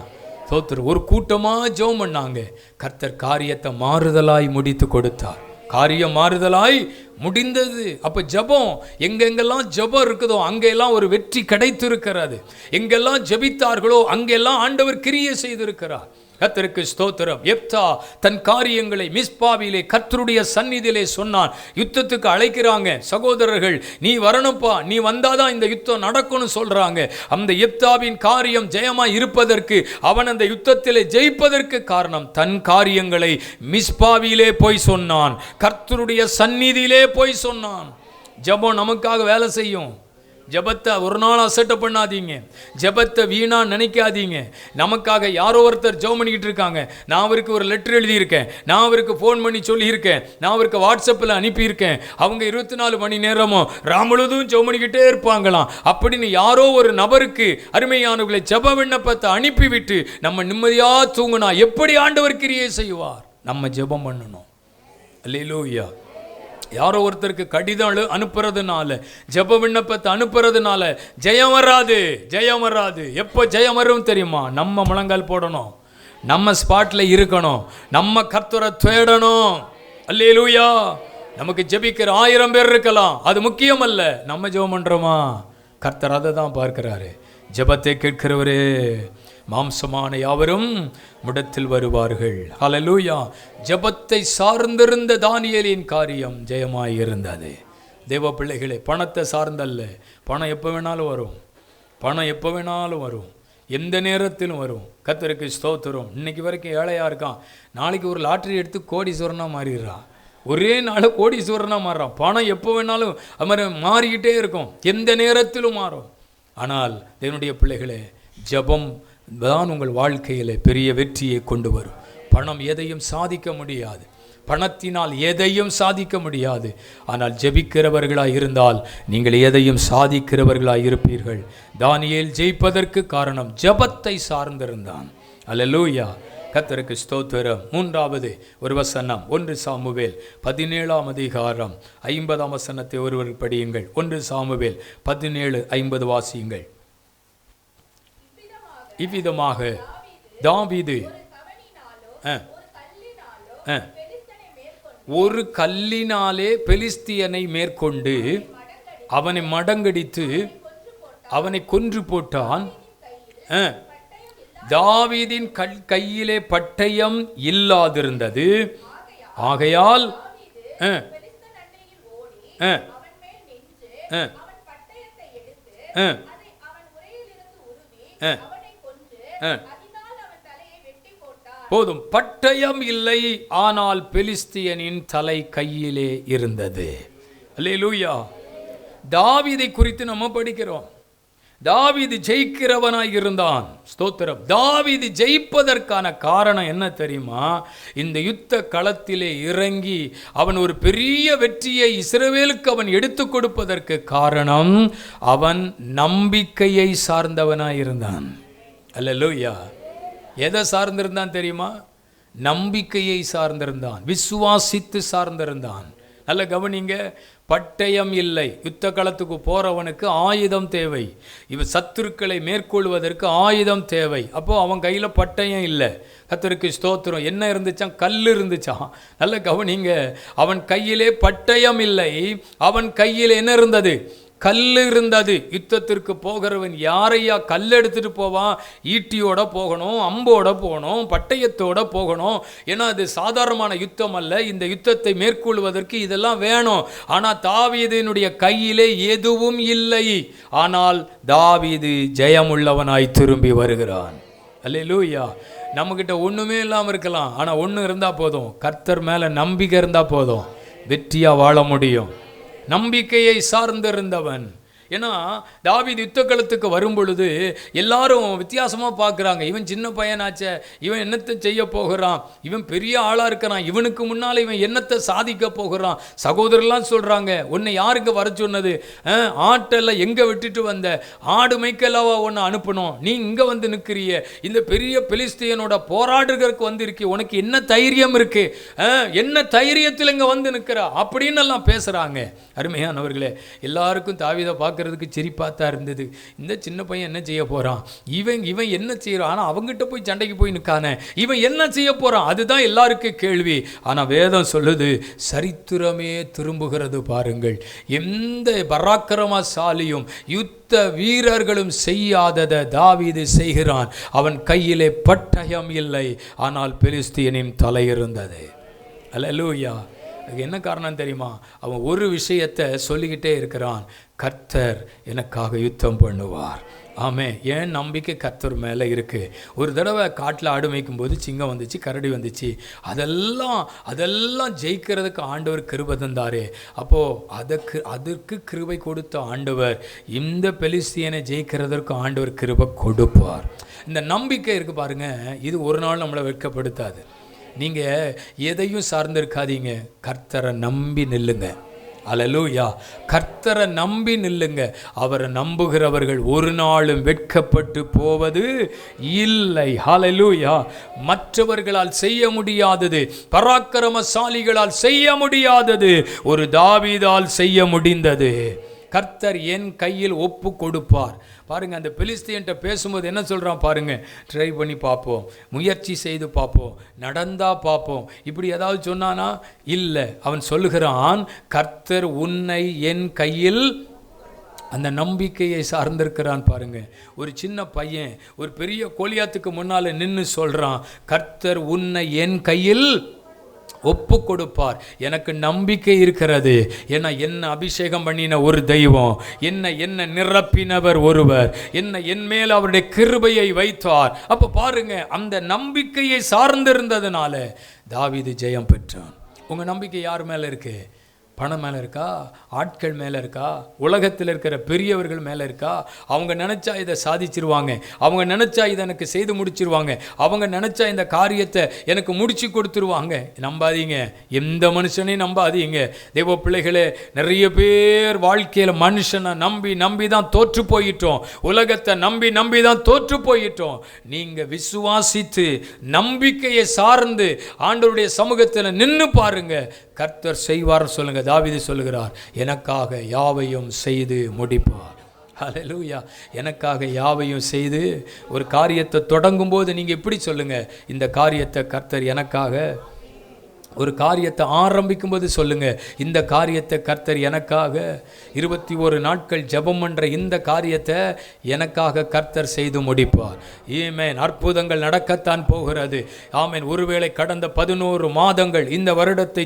ஸ்தோத்திரம். ஒரு கூட்டமாக ஜெபம் பண்ணாங்க, கர்த்தர் காரியத்தை மாறுதலாய் முடித்து கொடுத்தார், காரியம் மாறுதலாய் முடிந்தது. அப்போ ஜெபம் எங்கெங்கெல்லாம் ஜெபம் இருக்குதோ அங்கெல்லாம் ஒரு வெற்றி கிடைத்திருக்கிறது. எங்கெல்லாம் ஜெபித்தார்களோ அங்கெல்லாம் ஆண்டவர் கிரியை செய்திருக்கிறார். கர்த்தருக்கு ஸ்தோத்திரம். எப்தா தன் காரியங்களை மிஸ்பாவிலே கர்த்தருடைய சந்நிதியிலே சொன்னான். யுத்தத்துக்கு அழைக்கிறாங்க சகோதரர்கள், நீ வரணும்ப்பா, நீ வந்தாதான் இந்த யுத்தம் நடக்கும்னு சொல்றாங்க. அந்த எப்தாவின் காரியம் ஜெயமாய் இருப்பதற்கு, அவன் அந்த யுத்தத்திலே ஜெயிப்பதற்கு காரணம் தன் காரியங்களை மிஸ்பாவிலே போய் சொன்னான், கர்த்தருடைய சந்நிதியிலே போய் சொன்னான். ஜெபம் நமக்காக வேலை செய்யும். ஜெபத்தை ஒரு நாள் அசட்டை பண்ணாதீங்க, ஜெபத்தை வீணா நினைக்காதீங்க. நமக்காக யாரோ ஒருத்தர் ஜெபம் பண்ணிக்கிட்டு இருக்காங்க, நான் அவருக்கு ஒரு லெட்டர் எழுதியிருக்கேன், நான் அவருக்கு ஃபோன் பண்ணி சொல்லியிருக்கேன், நான் அவருக்கு வாட்ஸ்அப்பில் அனுப்பியிருக்கேன், அவங்க 24 மணி நேரமும் ராமுழுதும் ஜெபம் பண்ணிக்கிட்டே இருப்பாங்களாம் அப்படின்னு யாரோ ஒரு நபருக்கு அருமையானவர்களை ஜெப விண்ணப்பத்தை அனுப்பிவிட்டு நம்ம நிம்மதியாக தூங்கினா எப்படி ஆண்டவர் கிரியை செய்வார்? நம்ம ஜெபம் பண்ணணும். அல்லேலூயா. யாரோ ஒருத்தருக்கு கடிதம் அனுப்புறதுனால, ஜெப விண்ணப்பத்தை அனுப்புறதுனால ஜெயம் வராது. எப்போ ஜெயம் வரும் தெரியுமா? நம்ம முழங்கால் போடணும், நம்ம ஸ்பாட்ல இருக்கணும், நம்ம கர்த்தரை தேடணும். அல்லேலூயா. நமக்கு ஜெபிக்கிற 1000 பேர் இருக்கலாம், அது முக்கியம் அல்ல. நம்ம ஜெபம் பண்றோமா? கர்த்தர் அதை தான் பார்க்கிறாரு. ஜெபத்தை கேட்கிறவரே, மாம்சமான யாவரும் முடத்தில் வருவார்கள். ஹல்லேலூயா. ஜெபத்தை சார்ந்திருந்த தானியேலின் காரியம் ஜெயமாய் இருந்தது. தேவ பிள்ளைகளே, பணத்தை சார்ந்தல்ல. பணம் எப்போ வேணாலும் வரும், எந்த நேரத்திலும் வரும். கர்த்தருக்கு ஸ்தோத்திரம். இன்னைக்கு வரைக்கும் ஏழையாக இருக்கான், நாளைக்கு ஒரு லாட்டரி எடுத்து கோடீஸ்வரனாக மாறிடுறான், ஒரே நாள் கோடீஸ்வரனாக மாறுறான். பணம் எப்போ வேணாலும் அது மாதிரி மாறிக்கிட்டே இருக்கும், எந்த நேரத்திலும் மாறும். ஆனால் தேவனுடைய பிள்ளைகளே, ஜெபம் தான் உங்கள் வாழ்க்கையில் பெரிய வெற்றியை கொண்டு வரும். பணம் எதையும் சாதிக்க முடியாது, பணத்தினால் எதையும் சாதிக்க முடியாது. ஆனால் ஜெபிக்கிறவர்களாய் இருந்தால் நீங்கள் எதையும் சாதிக்கிறவர்களாய் இருப்பீர்கள். தானியேல் ஜெயிப்பதற்கு காரணம் ஜெபத்தை சார்ந்திருந்தான். அல்லேலூயா. கர்த்தருக்கு ஸ்தோத்திரம். 3வது ஒரு வசனம், 1 சாமுவேல் 17ஆம் அதிகாரம் 50ஆம் வசனத்தை ஒருவர் படியுங்கள். 1 சாமுவேல் 17:50 வாசியுங்கள். இவ்விதமாக தாவீது ஒரு கல்லினாலே பெலிஸ்தியனை மேற்கொண்டு அவனை மடங்கடித்து அவனை கொன்று போட்டான். தாவீதின் கையிலே பட்டயம் இல்லாதிருந்தது, ஆகையால் போதும். பட்டயம் இல்லை, ஆனால் பெலிஸ்தியனின் தலை கையிலே இருந்தது. அல்லேலூயா. தாவீதை குறித்து நம்ம படிக்கிறோம். தாவீது ஜெயிக்கிறவனாய் இருந்தான். ஸ்தோத்திரம். தாவீது ஜெயிப்பதற்கான காரணம் என்ன தெரியுமா? இந்த யுத்த களத்திலே இறங்கி அவன் ஒரு பெரிய வெற்றியை இஸ்ரவேலுக்கு அவன் எடுத்து கொடுப்பதற்கு காரணம் அவன் நம்பிக்கையை சார்ந்தவனாய் இருந்தான். அல்லேலூயா. எதை சார்ந்திருந்தான் தெரியுமா? நம்பிக்கையை சார்ந்திருந்தான், விசுவாசித்து சார்ந்திருந்தான். நல்ல கவனிங்க. பட்டயம் இல்லை. யுத்த களத்துக்கு போறவனுக்கு ஆயுதம் தேவை. இவன் சத்துருக்களை மேற்கொள்வதற்கு ஆயுதம் தேவை. அப்போ அவன் கையில் பட்டயம் இல்லை. கர்த்தருக்கு ஸ்தோத்திரம். என்ன இருந்துச்சான்? கல் இருந்துச்சான். நல்ல கவனிங்க. அவன் கையிலே பட்டயம் இல்லை, அவன் கையில் என்ன இருந்தது? கல் இருந்தது. யுத்தத்திற்கு போகிறவன் யாரையா கல் எடுத்துட்டு போவான்? ஈட்டியோட போகணும், அம்போட போகணும், பட்டயத்தோட போகணும். ஏன்னா அது சாதாரணமான யுத்தம் அல்ல. இந்த யுத்தத்தை மேற்கொள்வதற்கு இதெல்லாம் வேணும். ஆனால் தாவீதினுடைய கையிலே எதுவும் இல்லை. ஆனால் தாவீது ஜெயமுள்ளவனாய் திரும்பி வருகிறான். அல்லேலூயா. நம்மக்கிட்ட ஒன்றுமே இல்லாமல் இருக்கலாம், ஆனால் ஒன்று இருந்தால் போதும். கர்த்தர் மேலே நம்பிக்கை இருந்தால் போதும், வெற்றியாக வாழ முடியும். நம்பிக்கையை சார்ந்திருந்தவன். ஏன்னா தாவீது யுத்தக்களத்துக்கு வரும் பொழுது எல்லாரும் வித்தியாசமாக பார்க்குறாங்க. இவன் சின்ன பையனாச்சே, இவன் என்னத்தை செய்ய போகிறான், இவன் பெரிய ஆளாக இருக்கிறான், இவனுக்கு முன்னால் இவன் என்னத்தை சாதிக்க போகிறான். சகோதரர்லாம் சொல்கிறாங்க, உன்னை யாருக்கு வர சொன்னது? ஆட்டெல்லாம் எங்கே விட்டுட்டு வந்த? ஆடு மேய்க்கலாவா உன்னை அனுப்பணும்? நீ இங்கே வந்து நிற்கிறிய, இந்த பெரிய பெலிஸ்தியனோட போராடுறதுக்கு வந்து இருக்கி, உனக்கு என்ன தைரியம் இருக்கு? என்ன தைரியத்தில் இங்கே வந்து நிற்கிறா அப்படின்னு எல்லாம் பேசுகிறாங்க. அருமையானவர்களே, எல்லாருக்கும் தாவீதை பார்க்கறதுக்கு சிரிப்பாத்தான் இருந்தது. இந்த சின்ன பையன் என்ன செய்ய போறான், இவன் என்ன செய்யறான், ஆனால் அவங்ககிட்ட போய் சண்டைக்கு போய் நிற்கானே, இவன் என்ன செய்ய போறான், அதுதான் எல்லாருக்கும் கேள்வி. ஆனால் வேதம் சொல்லுது, சரித்திரமே திரும்புகிறது பாருங்கள். எந்த பராக்கிரமசாலியும் யுத்த வீரர்களும் செய்யாததை தாவீது செய்கிறான். அவன் கையிலே பட்டயம் இல்லை, ஆனால் பெலிஸ்தியனின் தலை இருந்தது. அல்லேலூயா. அதுக்கு என்ன காரணம் தெரியுமா? அவன் ஒரு விஷயத்தை சொல்லிக்கிட்டே இருக்கிறான், கர்த்தர் எனக்காக யுத்தம் பண்ணுவார். ஆமே. ஏன் நம்பிக்கை கர்த்தர் மேலே இருக்குது. ஒரு தடவை காட்டில் ஆடு மேய்க்கும் போது சிங்கம் வந்துச்சு, கரடி வந்துச்சு. அதெல்லாம் ஜெயிக்கிறதுக்கு ஆண்டவர் கிருபை தந்தாரே. அப்போது அதற்கு கிருபை கொடுத்த ஆண்டவர் இந்த பெலிஸ்தியனை ஜெயிக்கிறதற்கு ஆண்டவர் கிருபை கொடுப்பார். இந்த நம்பிக்கை இருக்குது பாருங்கள், இது ஒரு நாள் நம்மளை வெட்கப்படுத்தாது. நீங்கள் எதையும் சார்ந்திருக்காதீங்க, கர்த்தரை நம்பி நில்லுங்க. அல்லேலூயா. கர்த்தரை நம்பி நில்லுங்க. அவரை நம்புகிறவர்கள் ஒரு நாளும் வெட்கப்பட்டு போவது இல்லை. அல்லேலூயா. மற்றவர்களால் செய்ய முடியாதது, பராக்கிரமசாலிகளால் செய்ய முடியாதது, ஒரு தாவீதால் செய்ய முடிந்தது. கர்த்தர் என் கையில் ஒப்பு கொடுப்பார். பாருங்கள், அந்த பெலிஸ்தியன்ட்ட பேசும்போது என்ன சொல்கிறான் பாருங்கள். ட்ரை பண்ணி பார்ப்போம், முயற்சி செய்து பார்ப்போம், நடந்தா பார்ப்போம், இப்படி ஏதாவது சொன்னானா? இல்லை. அவன் சொல்லுகிறான், கர்த்தர் உன்னை என் கையில், அந்த நம்பிக்கையை சார்ந்திருக்கிறான் பாருங்க. ஒரு சின்ன பையன் ஒரு பெரிய கோலியாத்துக்கு முன்னால் நின்று சொல்கிறான், கர்த்தர் உன்னை என் கையில் ஒப்பு கொடுப்பார். எனக்கு நம்பிக்கை இருக்கிறது. ஏன்னா என்ன அபிஷேகம் பண்ணின ஒரு தெய்வம், என்ன நிரப்பினவர் ஒருவர், என் மேல் அவருடைய கிருபையை வைத்தார். அப்போ பாருங்க, அந்த நம்பிக்கையை சார்ந்திருந்ததுனால தாவீது ஜெயம் பெற்றான். உங்கள் நம்பிக்கை யார் மேலே இருக்கு? பணம் மேலே இருக்கா? ஆட்கள் மேலே இருக்கா? உலகத்தில் இருக்கிற பெரியவர்கள் மேலே இருக்கா? அவங்க நினச்சா இதை சாதிச்சிருவாங்க, அவங்க நினச்சா இதை எனக்கு செய்து முடிச்சிருவாங்க, அவங்க நினச்சா இந்த காரியத்தை எனக்கு முடிச்சு கொடுத்துருவாங்க. நம்பாதீங்க, எந்த மனுஷனையும் நம்பாதீங்க. தெய்வ பிள்ளைகளே, நிறைய பேர் வாழ்க்கையில் மனுஷனை நம்பி தான் தோற்று போயிட்டோம். உலகத்தை நம்பி தான் தோற்று போயிட்டோம். நீங்கள் விசுவாசித்து நம்பிக்கையை சார்ந்து ஆண்டவருடைய சமூகத்தில் நின்று பாருங்க, கர்த்தர் செய்வார். சொல்லுங்க, தாவீது சொல்லுகிறார், எனக்காக யாவையும் செய்து முடிப்பார். ஹல்லேலூயா. எனக்காக யாவையும் செய்து. ஒரு காரியத்தை தொடங்கும் போது நீங்கள் எப்படி சொல்லுங்க, இந்த காரியத்தை கர்த்தர் எனக்காக, ஒரு காரியத்தை ஆரம்பிக்கும் போது சொல்லுங்க, இந்த காரியத்தை கர்த்தர் எனக்காக, 21 நாட்கள் ஜெபம் பண்ற இந்த காரியத்தை எனக்காக கர்த்தர் செய்து முடிப்பார். ஆமென். அற்புதங்கள் நடக்கத்தான் போகிறது. ஆமென். ஒருவேளை கடந்த 11 மாதங்கள் இந்த வருடத்தை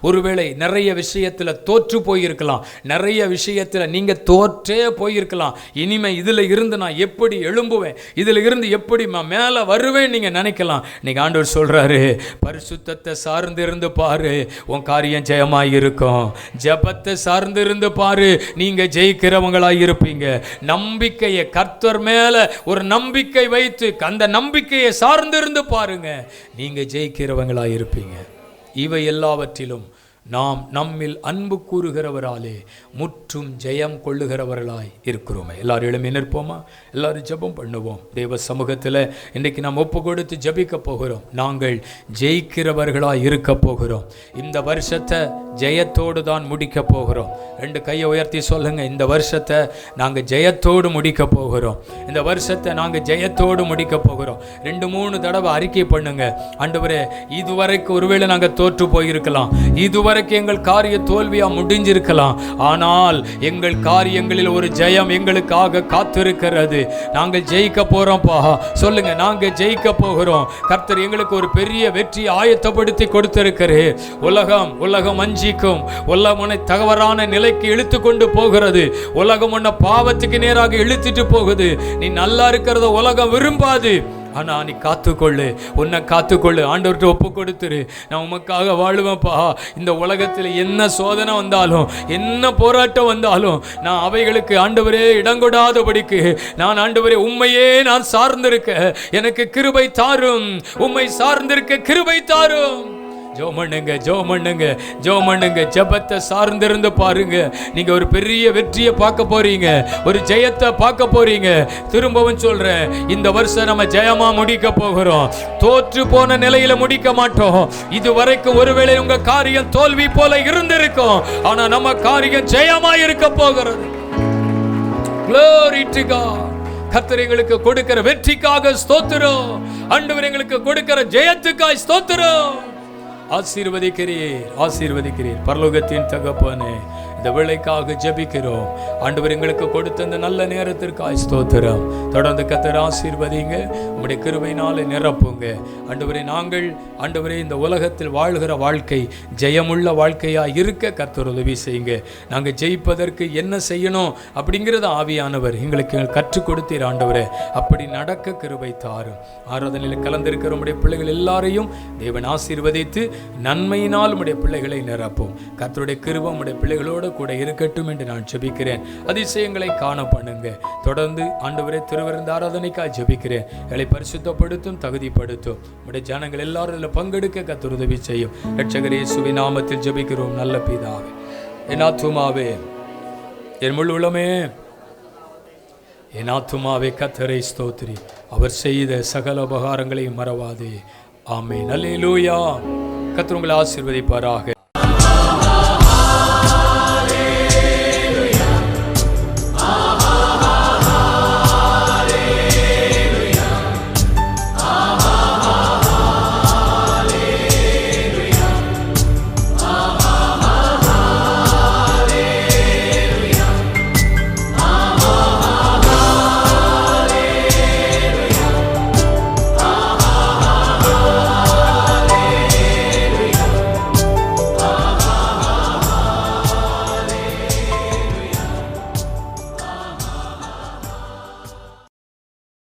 ஒருவேளை நிறைய விஷயத்தில் தோற்று போயிருக்கலாம், நிறைய விஷயத்தில் நீங்கள் தோற்றே போயிருக்கலாம். இனிமே இதில் இருந்து நான் எப்படி எழும்புவேன், இதில் இருந்து எப்படி மேலே வருவேன் நீங்கள் நினைக்கலாம். இன்னைக்கு ஆண்டவர் சொல்கிறாரு, பரிசுத்தத்தை சார்ந்திருந்து பாரு, உன் காரியம் ஜெயமாக இருக்கும். ஜெபத்தை சார்ந்திருந்து பாரு, நீங்கள் ஜெயிக்கிறவங்களாக இருப்பீங்க. நம்பிக்கையை கர்த்தர் மேலே ஒரு நம்பிக்கை வைத்து அந்த நம்பிக்கையை சார்ந்திருந்து பாருங்க, நீங்க ஜெயிக்கிறவங்களா இருப்பீங்க. இவை எல்லாவற்றிலும் நாம் நம்மில் அன்பு கூறுகிறவராலே முற்றும் ஜெயம் கொள்ளுகிறவர்களாய் இருக்கிறோமே. எல்லாரும் எழும்பி நிற்போமா? எல்லாரும் ஜெபம் பண்ணுவோம். தேவ சமூகத்தில் இன்றைக்கு நாம் ஒப்பு கொடுத்து ஜெபிக்க போகிறோம். நாங்கள் ஜெயிக்கிறவர்களாய் இருக்க போகிறோம். இந்த வருஷத்தை ஜெயத்தோடு தான் முடிக்க போகிறோம். 2 கையை உயர்த்தி சொல்லுங்க, இந்த வருஷத்தை நாங்கள் ஜெயத்தோடு முடிக்க போகிறோம். இந்த வருஷத்தை நாங்கள் ஜெயத்தோடு முடிக்க போகிறோம். 2-3 தடவை அறிக்கை பண்ணுங்க. ஆண்டவரே, இதுவரைக்கும் ஒருவேளை நாங்கள் தோற்று போயிருக்கலாம், இதுவரைக்கும் எங்கள் காரிய தோல்வியா முடிஞ்சிருக்கலாம், ஆனால் எங்கள் காரியங்களில் ஒரு ஜெயம் எங்களுக்காக காத்திருக்கிறது. நாங்கள் ஜெயிக்க போறோம்ப்பா. சொல்லுங்க, நாங்கள் ஜெயிக்க போகிறோம். கர்த்தர் எங்களுக்கு ஒரு பெரிய வெற்றி ஆயத்தப்படுத்தி கொடுத்திருக்கிறேன். உலகம் அஞ்சிக்கும், உலகம் உன்னை தவறான நிலைக்கு இழுத்து கொண்டு போகிறது. உலகம் உன்னை பாவத்துக்கு நேராக இழுத்துட்டு போகுது. நீ நல்லா இருக்கிறத உலகம் விரும்பாது. ஆனா நீ காத்துக்கொள்ளு, உன்னை காத்துக்கொள்ளு. ஆண்டவர்கிட்ட ஒப்பு கொடுத்துரு. நான் உமக்காக வாழுவேன்ப்பா. இந்த உலகத்தில் என்ன சோதனை வந்தாலும், என்ன போராட்டம் வந்தாலும், நான் அவைகளுக்கு ஆண்டவரே இடங்கொடாதபடிக்கு நான் ஆண்டவரே உம்மையே நான் சார்ந்திருக்க எனக்கு கிருபை தாரும். உம்மை சார்ந்திருக்க கிருபை தாரும். ஜோமண்ணுங்க. ஜெபத்தை சார்ந்திருந்து பாருங்க. நீங்க ஒரு பெரிய வெற்றியை பார்க்க போறீங்க, ஒரு ஜெயத்தை பார்க்க போறீங்க. திரும்பவும் சொல்றேன், இந்த வருஷம் நம்ம ஜெயமா முடிக்க போகிறோம். தோற்று போன நிலையில முடிக்க மாட்டோம். இதுவரைக்கும் ஒருவேளை உங்க காரியம் தோல்வி போல இருந்திருக்கும், ஆனா நம்ம காரியம் ஜெயமா இருக்க போகிறது. Glory to God. கர்த்தர் எங்களுக்கு கொடுக்கிற வெற்றிக்காக ஸ்தோத்திரம். ஆண்டவர் எங்களுக்கு கொடுக்கிற ஜெயத்துக்காக ஸ்தோத்திரம். ஆசீர்வதிக்கிறீர் பரலோகத்தின் தகப்பனே, இந்த வேளைக்காக ஜெபிக்கிறோம். ஆண்டவர் எங்களுக்கு கொடுத்த இந்த நல்ல நேரத்திற்காக ஸ்தோத்திரம். தொடர்ந்து கர்த்தர் ஆசீர்வதிங்க, உம்முடைய கிருபையினாலே நிரப்புங்க. ஆண்டவரே, நாங்கள் ஆண்டவரே இந்த உலகத்தில் வாழ்கிற வாழ்க்கை ஜெயமுள்ள வாழ்க்கையா இருக்க கர்த்தர் உதவி செய்யுங்க. நாங்கள் ஜெயிப்பதற்கு என்ன செய்யணும் அப்படிங்கிறத ஆவியானவர் எங்களுக்கு கற்றுக் கொடுத்தீர். ஆண்டவரே, அப்படி நடக்க கிருபை தாரும். ஆராதனையில் கலந்திருக்கிற உம்முடைய பிள்ளைகள் எல்லாரையும் தேவன் ஆசீர்வதித்து நன்மையினால் உம்முடைய பிள்ளைகளை நிரப்பும். கர்த்தருடைய கிருபை உம்முடைய பிள்ளைகளோடு கூட இருக்கட்டும் என்று நான் ஜெபிக்கிறேன். அதிசயங்களை காண பண்ணுங்க. தொடர்ந்து ஆண்டவரே திருவிருந்த ஆராதனைக்காக ஜெபிக்கிறேன். எங்களை பரிசுத்தப்படுத்தும், தகுதிப்படுத்தும். உம்முடைய ஜனங்கள் எல்லாரும் இதில் பங்கெடுக்க கர்த்தர் உதவி செய்யும். இரட்சகர் இயேசுவின் நாமத்தில் ஜெபிக்கிறோம் நல்ல பிதாவே. என் ஆத்துமாவே, என் முழு உள்ளமே, என் ஆத்துமாவே கர்த்தரை ஸ்தோத்திரி. அவர் செய்த சகல உபகாரங்களையும் மறவாதே. ஆமென். அல்லேலூயா. கர்த்தர் உங்களை ஆசீர்வதிப்பாராக.